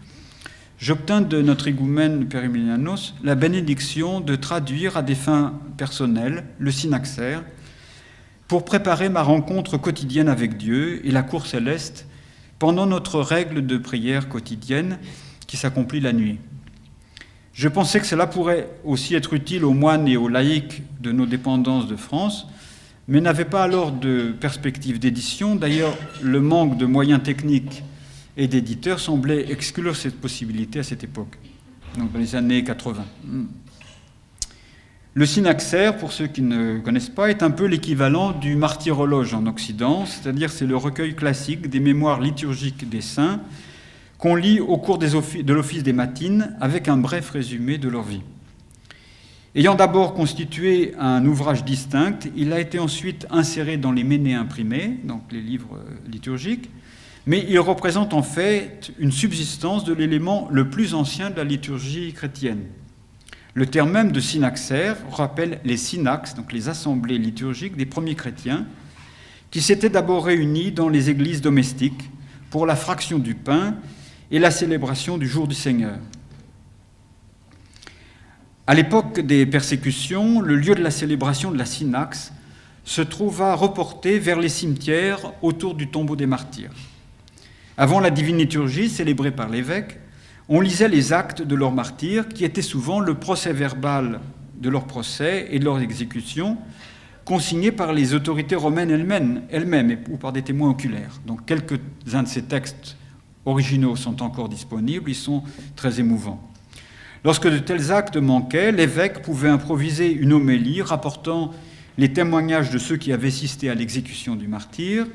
j'obtins de notre higoumène Père Emilianos la bénédiction de traduire à des fins personnelles le synaxaire pour préparer ma rencontre quotidienne avec Dieu et la cour céleste pendant notre règle de prière quotidienne qui s'accomplit la nuit. Je pensais que cela pourrait aussi être utile aux moines et aux laïcs de nos dépendances de France, mais n'avais pas alors de perspective d'édition. D'ailleurs, le manque de moyens techniques et d'éditeurs semblait exclure cette possibilité à cette époque, donc dans les années 80. Le synaxaire, pour ceux qui ne connaissent pas, est un peu l'équivalent du martyrologe en Occident, c'est-à-dire c'est le recueil classique des mémoires liturgiques des saints qu'on lit au cours de l'office des matines avec un bref résumé de leur vie. Ayant d'abord constitué un ouvrage distinct, il a été ensuite inséré dans les ménées imprimés, donc les livres liturgiques, mais il représente en fait une subsistance de l'élément le plus ancien de la liturgie chrétienne. Le terme même de synaxaire rappelle les synaxes, donc les assemblées liturgiques des premiers chrétiens, qui s'étaient d'abord réunis dans les églises domestiques pour la fraction du pain et la célébration du jour du Seigneur. À l'époque des persécutions, le lieu de la célébration de la synaxe se trouva reporté vers les cimetières autour du tombeau des martyrs. Avant la divine liturgie célébrée par l'évêque, on lisait les actes de leurs martyrs, qui étaient souvent le procès-verbal de leur procès et de leur exécution, consigné par les autorités romaines elles-mêmes ou par des témoins oculaires. Donc quelques-uns de ces textes originaux sont encore disponibles, ils sont très émouvants. Lorsque de tels actes manquaient, l'évêque pouvait improviser une homélie rapportant les témoignages de ceux qui avaient assisté à l'exécution du martyr,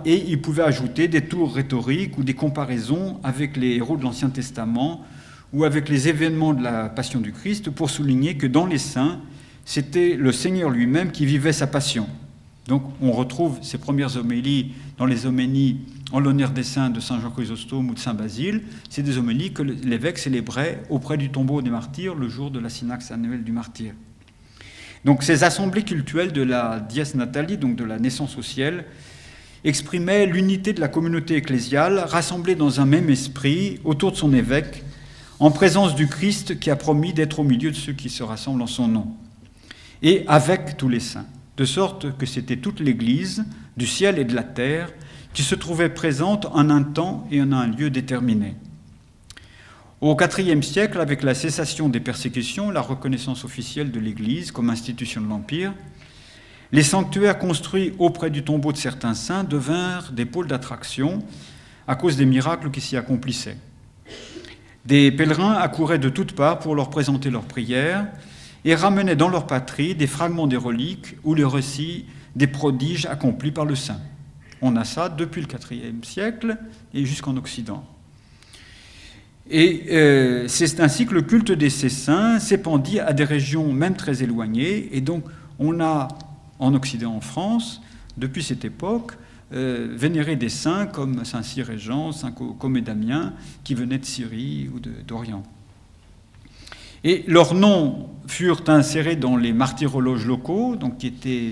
et il pouvait ajouter des tours rhétoriques ou des comparaisons avec les héros de l'Ancien Testament ou avec les événements de la Passion du Christ pour souligner que dans les saints, c'était le Seigneur lui-même qui vivait sa passion. Donc on retrouve ces premières homélies dans les homélies en l'honneur des saints de Saint Jean Chrysostome ou de Saint Basile. C'est des homélies que l'évêque célébrait auprès du tombeau des martyrs le jour de la synaxe annuelle du martyr. Donc ces assemblées cultuelles de la Dies Natali, donc de la naissance au ciel, exprimaient l'unité de la communauté ecclésiale rassemblée dans un même esprit autour de son évêque, en présence du Christ qui a promis d'être au milieu de ceux qui se rassemblent en son nom, et avec tous les saints, de sorte que c'était toute l'Église, du ciel et de la terre, qui se trouvait présente en un temps et en un lieu déterminé. Au IVe siècle, avec la cessation des persécutions, la reconnaissance officielle de l'Église comme institution de l'Empire, les sanctuaires construits auprès du tombeau de certains saints devinrent des pôles d'attraction à cause des miracles qui s'y accomplissaient. Des pèlerins accouraient de toutes parts pour leur présenter leurs prières et ramenaient dans leur patrie des fragments des reliques ou les récits des prodiges accomplis par le saint. On a ça depuis le IVe siècle et jusqu'en Occident. Et c'est ainsi que le culte de ces saints s'épandit à des régions même très éloignées, et donc on a en Occident, en France, depuis cette époque, vénérer des saints comme Saint Cyr-Régent, Saint Comédamien, qui venaient de Syrie ou d'Orient. Et leurs noms furent insérés dans les martyrologes locaux, donc qui étaient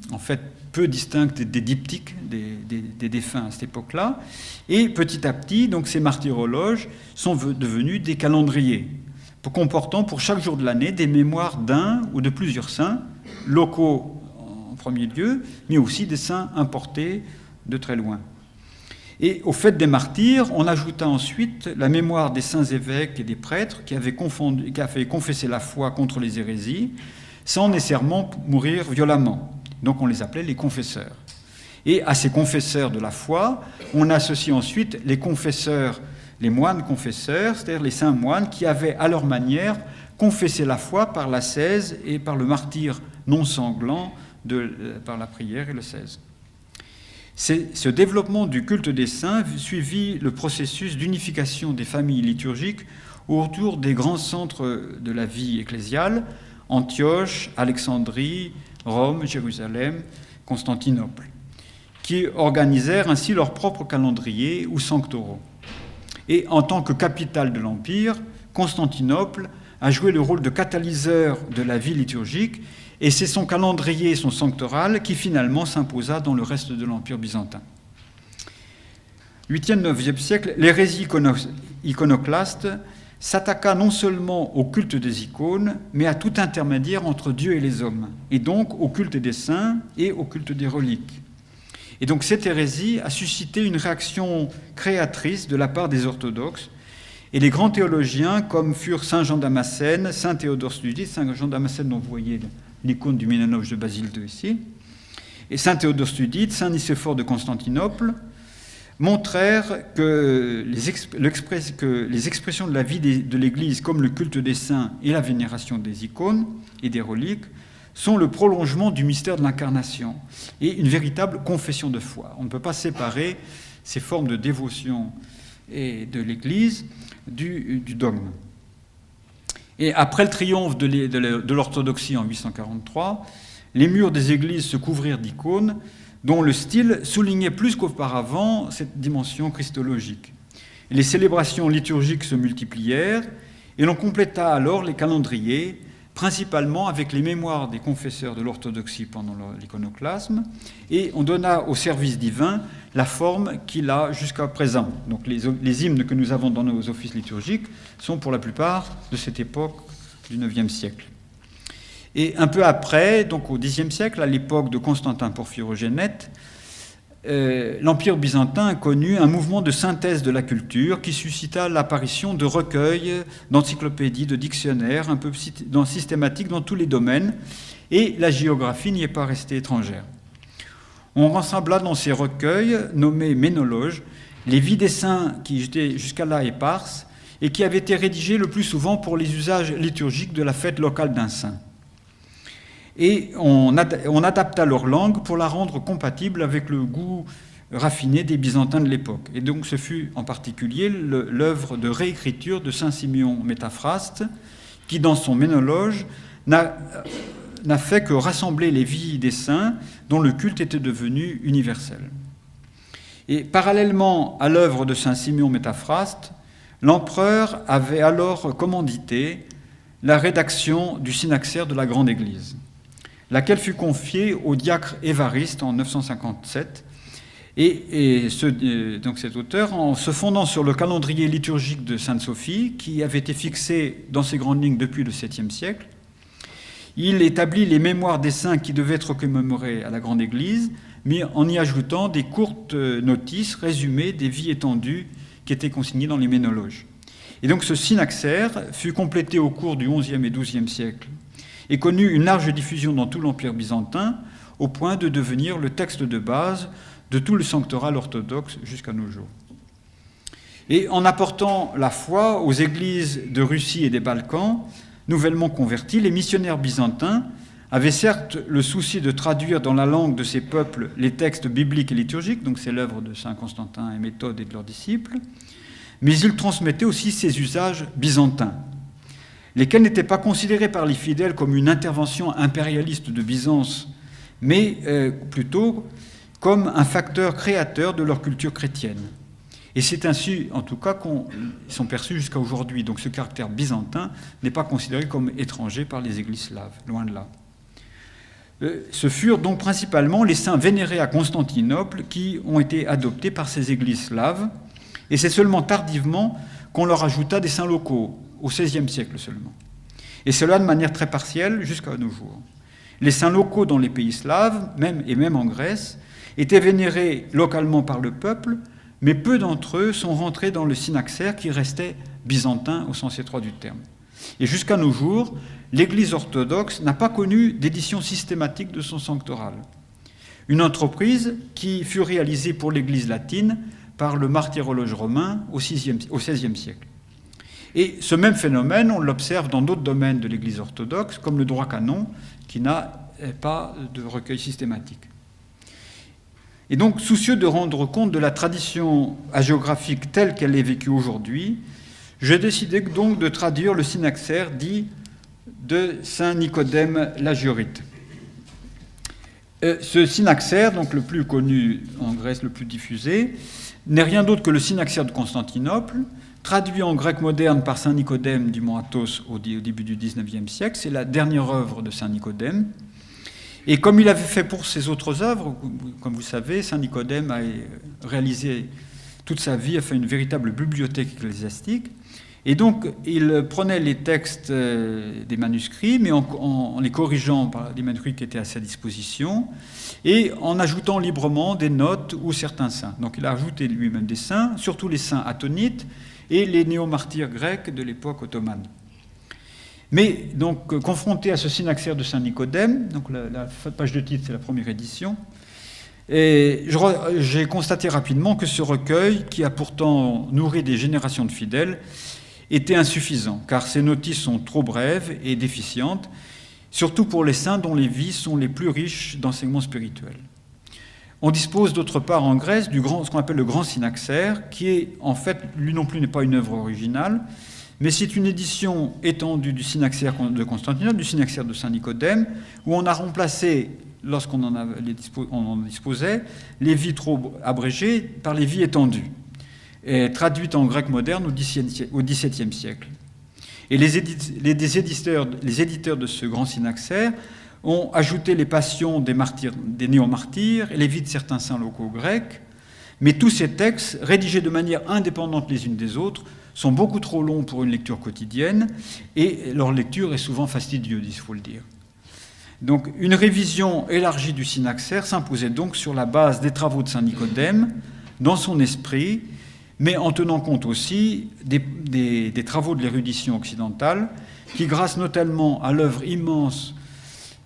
en fait peu distincts des diptyques des défunts à cette époque-là. Et petit à petit, donc, ces martyrologes sont devenus des calendriers, comportant pour chaque jour de l'année des mémoires d'un ou de plusieurs saints, locaux en premier lieu, mais aussi des saints importés de très loin. Et aux fêtes des martyrs, on ajouta ensuite la mémoire des saints évêques et des prêtres qui avaient confessé la foi contre les hérésies, sans nécessairement mourir violemment. Donc on les appelait les confesseurs. Et à ces confesseurs de la foi, on associe ensuite les confesseurs, les moines confesseurs, c'est-à-dire les saints moines qui avaient à leur manière confessé la foi par l'ascèse et par le martyre non sanglant par la prière et le cèse. Ce développement du culte des saints suivit le processus d'unification des familles liturgiques autour des grands centres de la vie ecclésiale, Antioche, Alexandrie, Rome, Jérusalem, Constantinople, qui organisèrent ainsi leur propre calendrier ou sanctoraux. Et en tant que capitale de l'Empire, Constantinople a joué le rôle de catalyseur de la vie liturgique, et c'est son calendrier et son sanctoral qui finalement s'imposa dans le reste de l'Empire byzantin. 8e, 9e siècle, l'hérésie iconoclaste s'attaqua non seulement au culte des icônes, mais à tout intermédiaire entre Dieu et les hommes, et donc au culte des saints et au culte des reliques. Et donc cette hérésie a suscité une réaction créatrice de la part des orthodoxes, et les grands théologiens comme furent Saint Jean Damascène, Saint Théodore Studite, Saint Jean Damascène dont vous voyez l'icône du Ménanoge de Basile II ici, et Saint Théodore Studite, Saint Nicéphore de Constantinople, montrèrent que les expressions de la vie de l'Église, comme le culte des saints et la vénération des icônes et des reliques, sont le prolongement du mystère de l'incarnation et une véritable confession de foi. On ne peut pas séparer ces formes de dévotion et de l'Église du dogme. Et après le triomphe de l'orthodoxie en 843, les murs des églises se couvrirent d'icônes dont le style soulignait plus qu'auparavant cette dimension christologique. Les célébrations liturgiques se multiplièrent et l'on compléta alors les calendriers, principalement avec les mémoires des confesseurs de l'orthodoxie pendant l'iconoclasme, et on donna au service divin la forme qu'il a jusqu'à présent. Donc les hymnes que nous avons dans nos offices liturgiques sont pour la plupart de cette époque du IXe siècle. Et un peu après, donc au Xe siècle, à l'époque de Constantin Porphyrogénète, l'Empire byzantin connut un mouvement de synthèse de la culture qui suscita l'apparition de recueils, d'encyclopédies, de dictionnaires un peu systématiques dans tous les domaines, et la géographie n'y est pas restée étrangère. On rassembla dans ces recueils, nommés ménologes, les vies des saints qui étaient jusqu'à là éparses et qui avaient été rédigés le plus souvent pour les usages liturgiques de la fête locale d'un saint. Et on adapta leur langue pour la rendre compatible avec le goût raffiné des Byzantins de l'époque. Et donc ce fut en particulier l'œuvre de réécriture de saint Simeon Métaphraste, qui dans son ménologe n'a fait que rassembler les vies des saints dont le culte était devenu universel. Et parallèlement à l'œuvre de saint Simeon Métaphraste, l'empereur avait alors commandité la rédaction du synaxaire de la Grande Église, laquelle fut confiée au diacre Évariste en 957. Donc cet auteur, en se fondant sur le calendrier liturgique de Sainte-Sophie, qui avait été fixé dans ses grandes lignes depuis le 7e siècle, il établit les mémoires des saints qui devaient être commémorés à la Grande Église, mais en y ajoutant des courtes notices résumées des vies étendues qui étaient consignées dans les ménologes. Et donc ce synaxaire fut complété au cours du XIe et XIIe siècle et connut une large diffusion dans tout l'Empire byzantin, au point de devenir le texte de base de tout le sanctoral orthodoxe jusqu'à nos jours. Et en apportant la foi aux églises de Russie et des Balkans, nouvellement convertis, les missionnaires byzantins avaient certes le souci de traduire dans la langue de ces peuples les textes bibliques et liturgiques, donc c'est l'œuvre de saint Constantin et Méthode et de leurs disciples, mais ils transmettaient aussi ces usages byzantins, lesquels n'étaient pas considérés par les fidèles comme une intervention impérialiste de Byzance, mais plutôt comme un facteur créateur de leur culture chrétienne. Et c'est ainsi, en tout cas, qu'ils sont perçus jusqu'à aujourd'hui. Donc ce caractère byzantin n'est pas considéré comme étranger par les églises slaves, loin de là. Ce furent donc principalement les saints vénérés à Constantinople qui ont été adoptés par ces églises slaves, et c'est seulement tardivement qu'on leur ajouta des saints locaux, au XVIe siècle seulement. Et cela de manière très partielle jusqu'à nos jours. Les saints locaux dans les pays slaves, même en Grèce, étaient vénérés localement par le peuple, mais peu d'entre eux sont rentrés dans le synaxaire qui restait byzantin au sens étroit du terme. Et jusqu'à nos jours, l'Église orthodoxe n'a pas connu d'édition systématique de son sanctoral. Une entreprise qui fut réalisée pour l'Église latine par le martyrologe romain au XVIe siècle. Et ce même phénomène, on l'observe dans d'autres domaines de l'Église orthodoxe, comme le droit canon, qui n'a pas de recueil systématique. Et donc, soucieux de rendre compte de la tradition hagiographique telle qu'elle est vécue aujourd'hui, j'ai décidé donc de traduire le synaxaire dit de saint Nicodème l'Hagiorite. Ce synaxaire, donc le plus connu en Grèce, le plus diffusé, n'est rien d'autre que le synaxaire de Constantinople, traduit en grec moderne par saint Nicodème du mont Athos au début du XIXe siècle. C'est la dernière œuvre de saint Nicodème. Et comme il avait fait pour ses autres œuvres, comme vous savez, saint Nicodème a réalisé toute sa vie, a fait une véritable bibliothèque ecclésiastique. Et donc, il prenait les textes des manuscrits, mais en les corrigeant par les manuscrits qui étaient à sa disposition, et en ajoutant librement des notes ou certains saints. Donc, il a ajouté lui-même des saints, surtout les saints attonites et les néo-martyrs grecs de l'époque ottomane. Mais donc, confronté à ce synaxaire de saint Nicodème, donc la page de titre, c'est la première édition, Et j'ai constaté rapidement que ce recueil, qui a pourtant nourri des générations de fidèles, était insuffisant, car ces notices sont trop brèves et déficientes, surtout pour les saints dont les vies sont les plus riches d'enseignements spirituels. On dispose d'autre part en Grèce ce qu'on appelle le Grand Synaxaire, qui est en fait, lui non plus n'est pas une œuvre originale, mais c'est une édition étendue du Synaxaire de Constantinople, du Synaxaire de Saint-Nicodème, où on a remplacé, lorsqu'on en disposait, les vies trop abrégées par les vies étendues, et traduites en grec moderne au XVIIe siècle. Et les éditeurs de ce grand synaxaire ont ajouté les passions des néo-martyrs et les vies de certains saints locaux grecs, mais tous ces textes, rédigés de manière indépendante les unes des autres, sont beaucoup trop longs pour une lecture quotidienne, et leur lecture est souvent fastidieuse, il faut le dire. Donc, une révision élargie du synaxaire s'imposait donc sur la base des travaux de saint Nicodème, dans son esprit, mais en tenant compte aussi des travaux de l'érudition occidentale, qui, grâce notamment à l'œuvre immense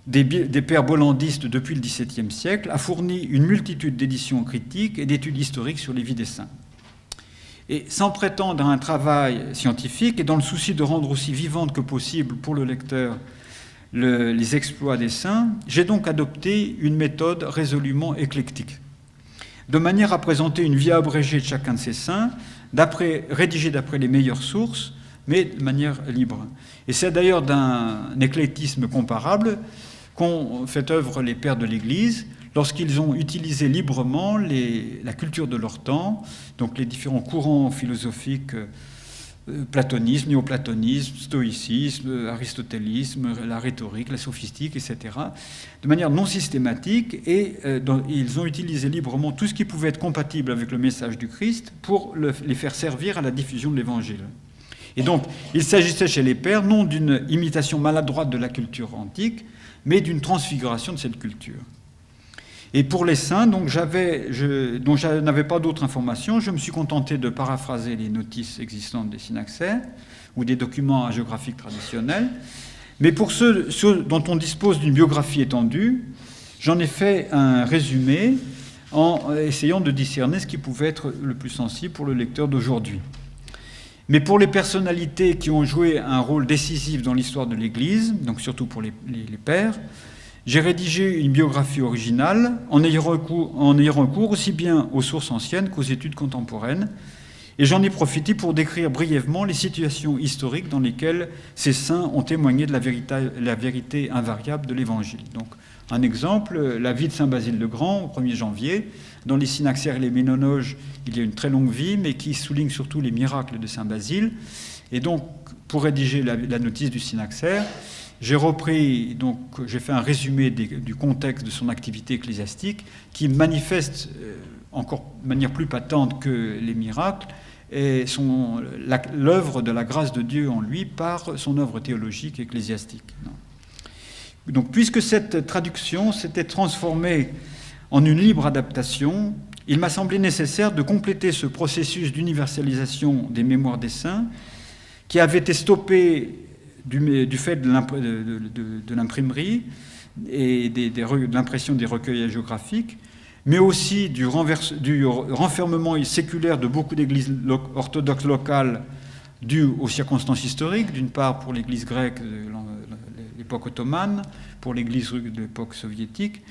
des pères bollandistes depuis le XVIIe siècle, a fourni une multitude d'éditions critiques et d'études historiques sur les vies des saints. Et sans prétendre à un travail scientifique, et dans le souci de rendre aussi vivante que possible pour le lecteur les exploits des saints, j'ai donc adopté une méthode résolument éclectique, de manière à présenter une vie abrégée de chacun de ces saints, rédigée d'après les meilleures sources, mais de manière libre. Et c'est d'ailleurs d'un éclectisme comparable qu'ont fait œuvre les pères de l'Église lorsqu'ils ont utilisé librement la culture de leur temps, donc les différents courants philosophiques, platonisme, néoplatonisme, stoïcisme, aristotélisme, la rhétorique, la sophistique, etc., de manière non systématique, et ils ont utilisé librement tout ce qui pouvait être compatible avec le message du Christ pour les faire servir à la diffusion de l'Évangile. Et donc, il s'agissait chez les pères non d'une imitation maladroite de la culture antique, mais d'une transfiguration de cette culture. Et pour les saints, dont je n'avais pas d'autres informations, je me suis contenté de paraphraser les notices existantes des synaxaires ou des documents hagiographiques traditionnels. Mais pour ceux dont on dispose d'une biographie étendue, j'en ai fait un résumé en essayant de discerner ce qui pouvait être le plus sensible pour le lecteur d'aujourd'hui. Mais pour les personnalités qui ont joué un rôle décisif dans l'histoire de l'Église, donc surtout pour les pères, j'ai rédigé une biographie originale en ayant recours aussi bien aux sources anciennes qu'aux études contemporaines, et j'en ai profité pour décrire brièvement les situations historiques dans lesquelles ces saints ont témoigné de la vérité invariable de l'Évangile. Donc, un exemple, la vie de saint Basile le Grand, au 1er janvier. Dans les synaxaires et les ménonoges, il y a une très longue vie, mais qui souligne surtout les miracles de saint Basile. Et donc, pour rédiger la notice du synaxaire, j'ai fait un résumé du contexte de son activité ecclésiastique qui manifeste encore de manière plus patente que les miracles et l'œuvre de la grâce de Dieu en lui par son œuvre théologique et ecclésiastique. Donc, puisque cette traduction s'était transformée en une libre adaptation, il m'a semblé nécessaire de compléter ce processus d'universalisation des mémoires des saints qui avait été stoppé du fait de l'imprimerie et de l'impression des recueils hagiographiques, mais aussi du renfermement séculaire de beaucoup d'églises orthodoxes locales dues aux circonstances historiques, d'une part pour l'église grecque de l'époque ottomane, pour l'église de l'époque soviétique,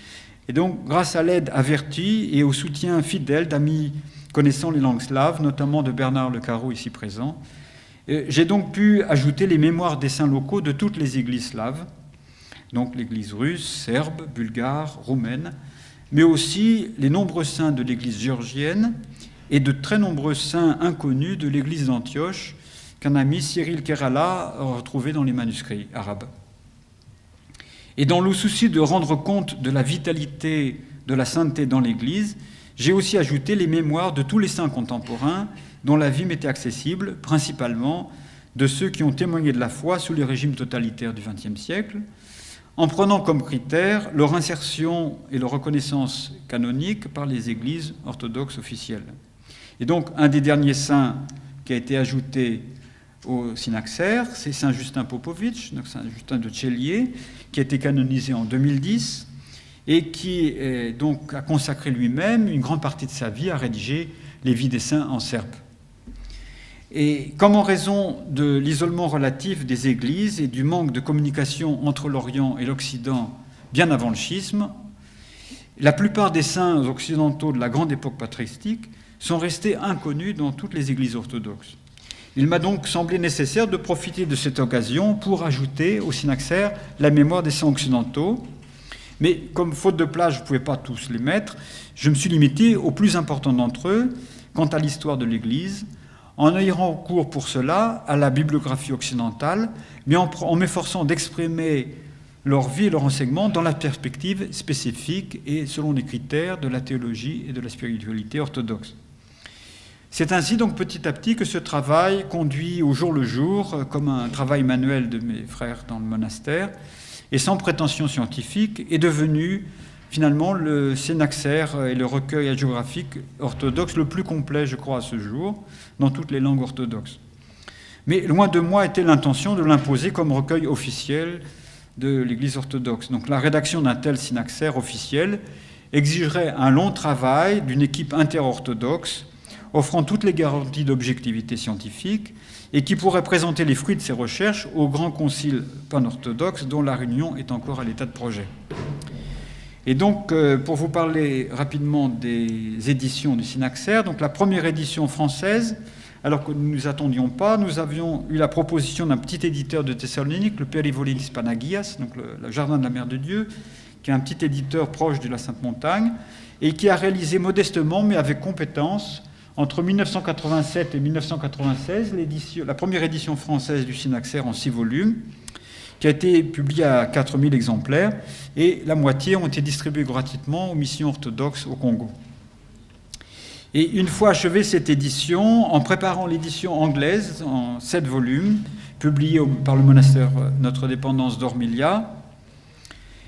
et donc grâce à l'aide avertie et au soutien fidèle d'amis connaissant les langues slaves, notamment de Bernard Le Carreau ici présent, j'ai donc pu ajouter les mémoires des saints locaux de toutes les églises slaves, donc l'église russe, serbe, bulgare, roumaine, mais aussi les nombreux saints de l'église géorgienne et de très nombreux saints inconnus de l'église d'Antioche qu'un ami, Cyril Kerala, a retrouvé dans les manuscrits arabes. Et dans le souci de rendre compte de la vitalité de la sainteté dans l'église, j'ai aussi ajouté les mémoires de tous les saints contemporains dont la vie m'était accessible, principalement de ceux qui ont témoigné de la foi sous les régimes totalitaires du XXe siècle, en prenant comme critère leur insertion et leur reconnaissance canonique par les églises orthodoxes officielles. Et donc, un des derniers saints qui a été ajouté au synaxaire, c'est saint Justin Popović, donc saint Justin de Tchélié, qui a été canonisé en 2010, et qui donc a consacré lui-même une grande partie de sa vie à rédiger les vies des saints en serbe. Et comme en raison de l'isolement relatif des églises et du manque de communication entre l'Orient et l'Occident bien avant le schisme, la plupart des saints occidentaux de la grande époque patristique sont restés inconnus dans toutes les églises orthodoxes. Il m'a donc semblé nécessaire de profiter de cette occasion pour ajouter au synaxaire la mémoire des saints occidentaux. Mais comme faute de place, je ne pouvais pas tous les mettre, je me suis limité aux plus importants d'entre eux quant à l'histoire de l'Église, en ayant recours pour cela à la bibliographie occidentale, mais en m'efforçant d'exprimer leur vie et leur enseignement dans la perspective spécifique et selon les critères de la théologie et de la spiritualité orthodoxe. C'est ainsi donc petit à petit que ce travail conduit au jour le jour, comme un travail manuel de mes frères dans le monastère, et sans prétention scientifique, est devenu finalement le synaxaire et le recueil hagiographique orthodoxe le plus complet, je crois, à ce jour, dans toutes les langues orthodoxes. Mais loin de moi était l'intention de l'imposer comme recueil officiel de l'Église orthodoxe. Donc la rédaction d'un tel synaxaire officiel exigerait un long travail d'une équipe interorthodoxe, offrant toutes les garanties d'objectivité scientifique et qui pourrait présenter les fruits de ses recherches au grand concile pan-orthodoxe dont la réunion est encore à l'état de projet. Et donc, pour vous parler rapidement des éditions du synaxaire, donc la première édition française, alors que nous ne nous attendions pas, nous avions eu la proposition d'un petit éditeur de Thessalonique, le Perivolis Panagias, donc le Jardin de la Mère de Dieu, qui est un petit éditeur proche de la Sainte-Montagne, et qui a réalisé modestement, mais avec compétence, entre 1987 et 1996, la première édition française du synaxaire en 6 volumes, qui a été publiée à 4000 exemplaires, et la moitié ont été distribués gratuitement aux missions orthodoxes au Congo. Et une fois achevée cette édition, en préparant l'édition anglaise en 7 volumes, publiée par le monastère Notre Dépendance d'Ormilia,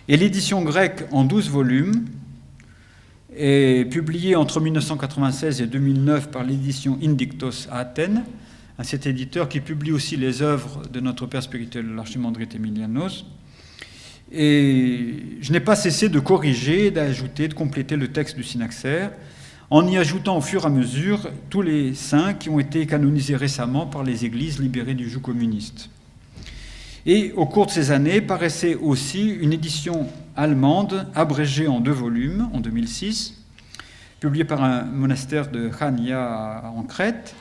et l'édition grecque en 12 volumes, et publiée entre 1996 et 2009 par l'édition Indictos à Athènes, à cet éditeur qui publie aussi les œuvres de notre père spirituel, l'archimandrite Emilianos. Et je n'ai pas cessé de corriger, d'ajouter, de compléter le texte du synaxaire, en y ajoutant au fur et à mesure tous les saints qui ont été canonisés récemment par les églises libérées du joug communiste. Et au cours de ces années paraissait aussi une édition allemande abrégée en 2 volumes en 2006, publiée par un monastère de Chania en Crète,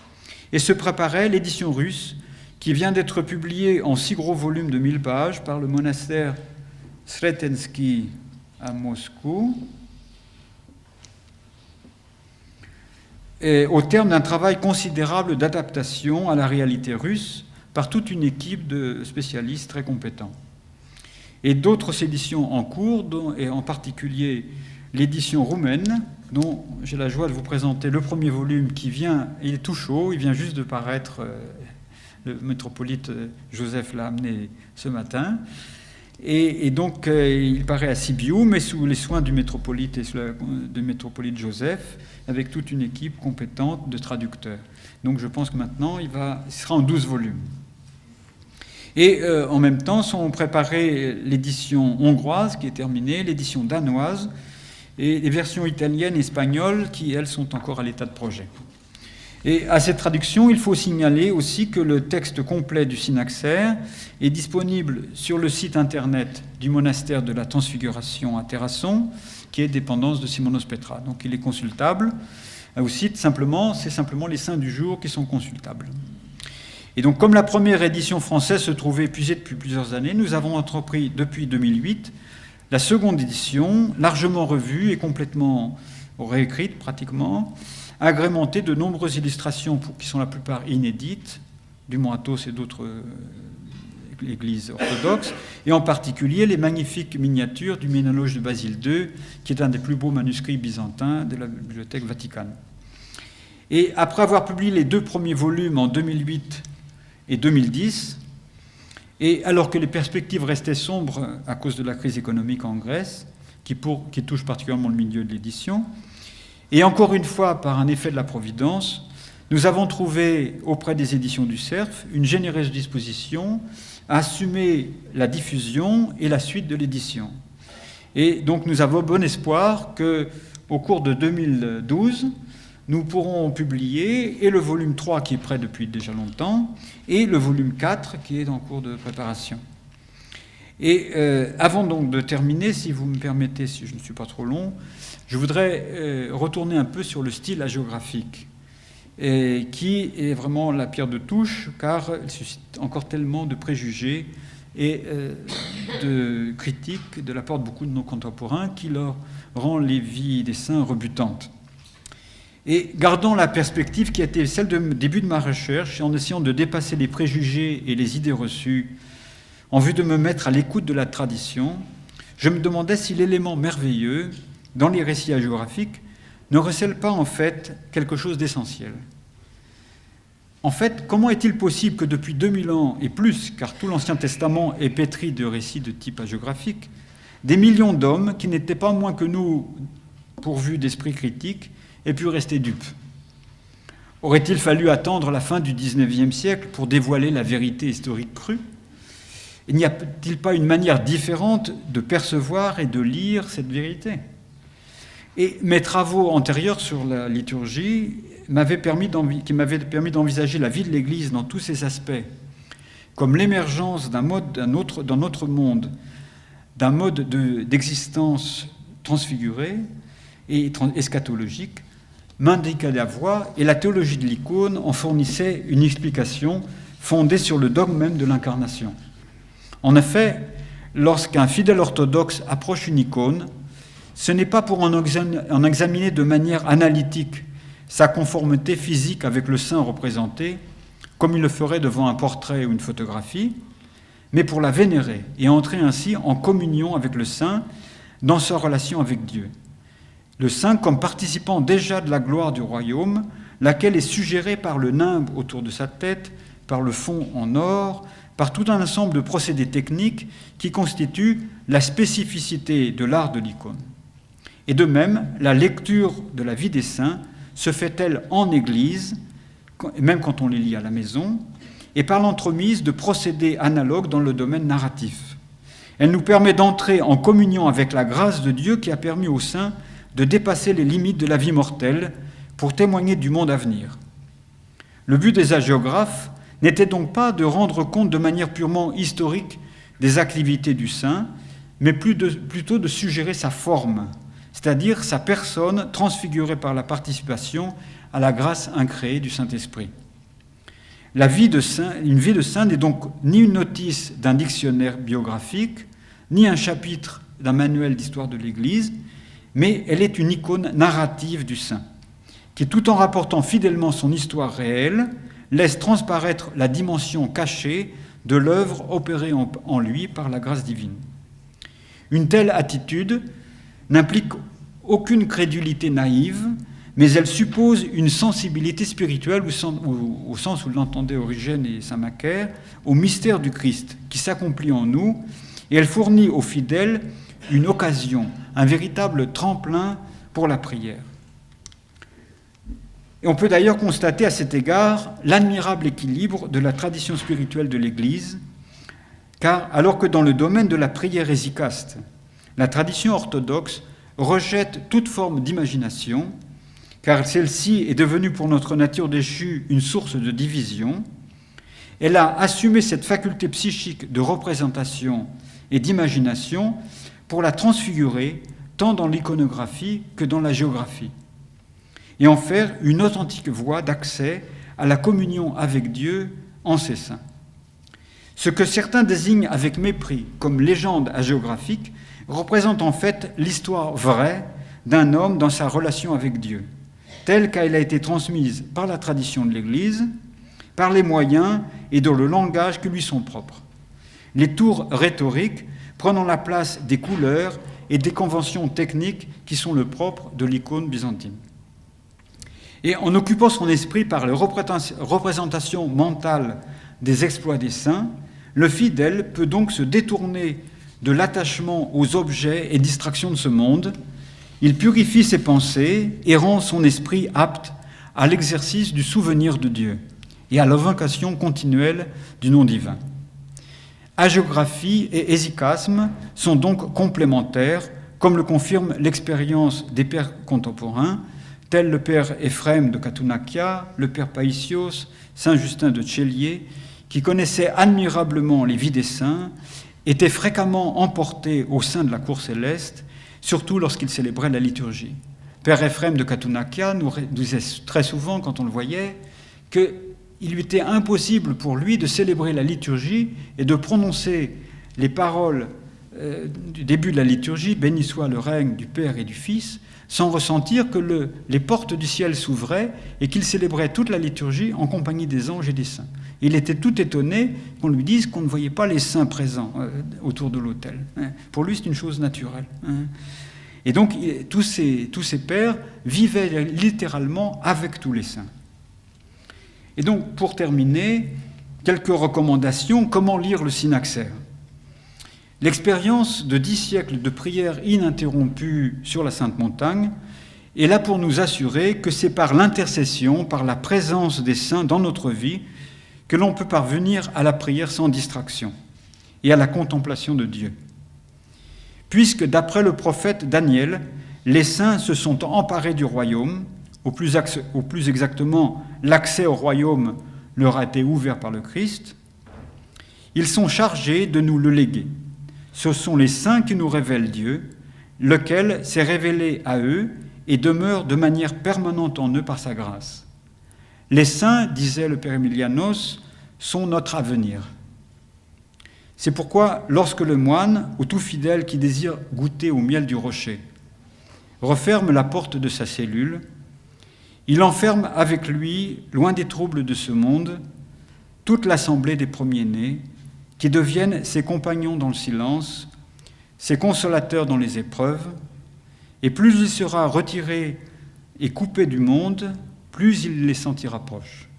et se préparait l'édition russe qui vient d'être publiée en 6 gros volumes de 1000 pages par le monastère Sretensky à Moscou, et au terme d'un travail considérable d'adaptation à la réalité russe par toute une équipe de spécialistes très compétents. Et d'autres éditions en cours, et en particulier l'édition roumaine, dont j'ai la joie de vous présenter le premier volume qui vient, il est tout chaud, il vient juste de paraître, le métropolite Joseph l'a amené ce matin, et donc il paraît à Sibiu, mais sous les soins du métropolite et du métropolite Joseph, avec toute une équipe compétente de traducteurs. Donc je pense que maintenant il sera en 12 volumes. Et en même temps sont préparées l'édition hongroise qui est terminée, l'édition danoise et les versions italiennes et espagnoles qui, elles, sont encore à l'état de projet. Et à cette traduction, il faut signaler aussi que le texte complet du synaxaire est disponible sur le site internet du monastère de la Transfiguration à Terrasson, qui est dépendance de Simonos Petra. Donc il est consultable. Au site, c'est simplement les saints du jour qui sont consultables. Et donc, comme la première édition française se trouvait épuisée depuis plusieurs années, nous avons entrepris depuis 2008 la seconde édition, largement revue et complètement réécrite pratiquement, agrémentée de nombreuses illustrations qui sont la plupart inédites, du Moatos et d'autres églises orthodoxes, et en particulier les magnifiques miniatures du Ménaloge de Basile II, qui est un des plus beaux manuscrits byzantins de la Bibliothèque Vaticane. Et après avoir publié les 2 premiers volumes en 2008 et 2010, et alors que les perspectives restaient sombres à cause de la crise économique en Grèce, qui touche particulièrement le milieu de l'édition, et encore une fois, par un effet de la Providence, nous avons trouvé auprès des éditions du Cerf une généreuse disposition à assumer la diffusion et la suite de l'édition. Et donc nous avons bon espoir qu'au cours de 2012, nous pourrons publier et le volume 3 qui est prêt depuis déjà longtemps, et le volume 4 qui est en cours de préparation. Et avant donc de terminer, si vous me permettez, si je ne suis pas trop long, je voudrais retourner un peu sur le style hagiographique, qui est vraiment la pierre de touche, car il suscite encore tellement de préjugés et de critiques de la part de beaucoup de nos contemporains, qui leur rend les vies des saints rebutantes. Et gardant la perspective qui a été celle du début de ma recherche, et en essayant de dépasser les préjugés et les idées reçues, en vue de me mettre à l'écoute de la tradition, je me demandais si l'élément merveilleux, dans les récits hagiographiques, ne recèle pas en fait quelque chose d'essentiel. En fait, comment est-il possible que depuis 2000 ans et plus, car tout l'Ancien Testament est pétri de récits de type hagiographique, des millions d'hommes qui n'étaient pas moins que nous pourvus d'esprit critique aient pu rester dupes? Aurait-il fallu attendre la fin du XIXe siècle pour dévoiler la vérité historique crue? N'y a-t-il pas une manière différente de percevoir et de lire cette vérité? Et mes travaux antérieurs sur la liturgie m'avaient permis d'envisager la vie de l'Église dans tous ses aspects, comme l'émergence d'un mode dans notre monde, d'un mode d'existence transfiguré et eschatologique, m'indiquait la voie, et la théologie de l'icône en fournissait une explication fondée sur le dogme même de l'incarnation. En effet, lorsqu'un fidèle orthodoxe approche une icône, ce n'est pas pour en examiner de manière analytique sa conformité physique avec le saint représenté, comme il le ferait devant un portrait ou une photographie, mais pour la vénérer et entrer ainsi en communion avec le saint dans sa relation avec Dieu. Le saint comme participant déjà de la gloire du royaume, laquelle est suggérée par le nimbe autour de sa tête, par le fond en or, par tout un ensemble de procédés techniques qui constituent la spécificité de l'art de l'icône. Et de même, la lecture de la vie des saints se fait-elle en Église, même quand on les lit à la maison, et par l'entremise de procédés analogues dans le domaine narratif. Elle nous permet d'entrer en communion avec la grâce de Dieu qui a permis aux saints de dépasser les limites de la vie mortelle pour témoigner du monde à venir. Le but des hagiographes n'était donc pas de rendre compte de manière purement historique des activités du saint, mais plutôt de suggérer sa forme, c'est-à-dire sa personne transfigurée par la participation à la grâce incréée du Saint-Esprit. Une vie de saint n'est donc ni une notice d'un dictionnaire biographique, ni un chapitre d'un manuel d'histoire de l'Église, mais elle est une icône narrative du saint, qui, tout en rapportant fidèlement son histoire réelle, laisse transparaître la dimension cachée de l'œuvre opérée en lui par la grâce divine. Une telle attitude n'implique aucune crédulité naïve, mais elle suppose une sensibilité spirituelle au sens où l'entendaient Origène et saint Macaire, au mystère du Christ qui s'accomplit en nous, et elle fournit aux fidèles une occasion, un véritable tremplin pour la prière. Et on peut d'ailleurs constater à cet égard l'admirable équilibre de la tradition spirituelle de l'Église, car alors que dans le domaine de la prière hésychaste, la tradition orthodoxe rejette toute forme d'imagination, car celle-ci est devenue pour notre nature déchue une source de division, elle a assumé cette faculté psychique de représentation et d'imagination pour la transfigurer tant dans l'iconographie que dans la géographie, et en faire une authentique voie d'accès à la communion avec Dieu en ses saints. Ce que certains désignent avec mépris comme légende hagiographique représente en fait l'histoire vraie d'un homme dans sa relation avec Dieu, telle qu'elle a été transmise par la tradition de l'Église, par les moyens et dans le langage qui lui sont propres. Les tours rhétoriques prenant la place des couleurs et des conventions techniques qui sont le propre de l'icône byzantine. Et en occupant son esprit par les représentations mentales des exploits des saints, le fidèle peut donc se détourner de l'attachement aux objets et distractions de ce monde. Il purifie ses pensées et rend son esprit apte à l'exercice du souvenir de Dieu et à l'invocation continuelle du nom divin. Hagiographie et hésychasme sont donc complémentaires comme le confirme l'expérience des pères contemporains, tels le père Éphrem de Katounakya, le père Païsios, saint Justin de Tchélier, qui connaissaient admirablement les vies des saints, étaient fréquemment emportés au sein de la cour céleste, surtout lorsqu'ils célébraient la liturgie. Père Éphrem de Katounakya nous disait très souvent, quand on le voyait, qu'il lui était impossible pour lui de célébrer la liturgie et de prononcer les paroles du début de la liturgie, « Béni soit le règne du Père et du Fils », sans ressentir que les portes du ciel s'ouvraient et qu'il célébrait toute la liturgie en compagnie des anges et des saints. Il était tout étonné qu'on lui dise qu'on ne voyait pas les saints présents autour de l'autel. Pour lui, c'est une chose naturelle. Et donc, tous ces pères vivaient littéralement avec tous les saints. Et donc, pour terminer, quelques recommandations. Comment lire le synaxaire ? L'expérience de 10 siècles de prières ininterrompues sur la Sainte Montagne est là pour nous assurer que c'est par l'intercession, par la présence des saints dans notre vie, que l'on peut parvenir à la prière sans distraction et à la contemplation de Dieu. Puisque, d'après le prophète Daniel, les saints se sont emparés du royaume, au plus exactement, l'accès au royaume leur a été ouvert par le Christ, ils sont chargés de nous le léguer. Ce sont les saints qui nous révèlent Dieu, lequel s'est révélé à eux et demeure de manière permanente en eux par sa grâce. Les saints, disait le Père Emilianos, sont notre avenir. C'est pourquoi, lorsque le moine, ou tout fidèle qui désire goûter au miel du rocher, referme la porte de sa cellule, il enferme avec lui, loin des troubles de ce monde, toute l'assemblée des premiers-nés, qui deviennent ses compagnons dans le silence, ses consolateurs dans les épreuves, et plus il sera retiré et coupé du monde, plus il les sentira proches.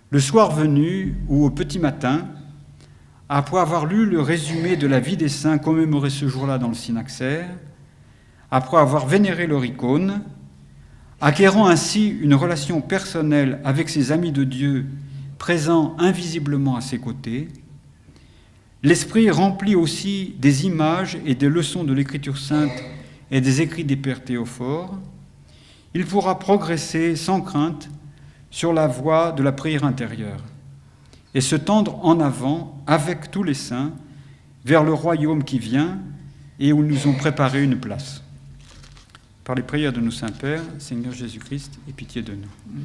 Le soir venu, ou au petit matin, après avoir lu le résumé de la vie des saints commémoré ce jour-là dans le synaxaire, après avoir vénéré leur icône, acquérant ainsi une relation personnelle avec ses amis de Dieu présents invisiblement à ses côtés, l'esprit rempli aussi des images et des leçons de l'Écriture sainte et des écrits des pères théophores, il pourra progresser sans crainte sur la voie de la prière intérieure et se tendre en avant avec tous les saints vers le royaume qui vient et où nous ont préparé une place. Par les prières de nos saints pères, Seigneur Jésus-Christ, aie pitié de nous.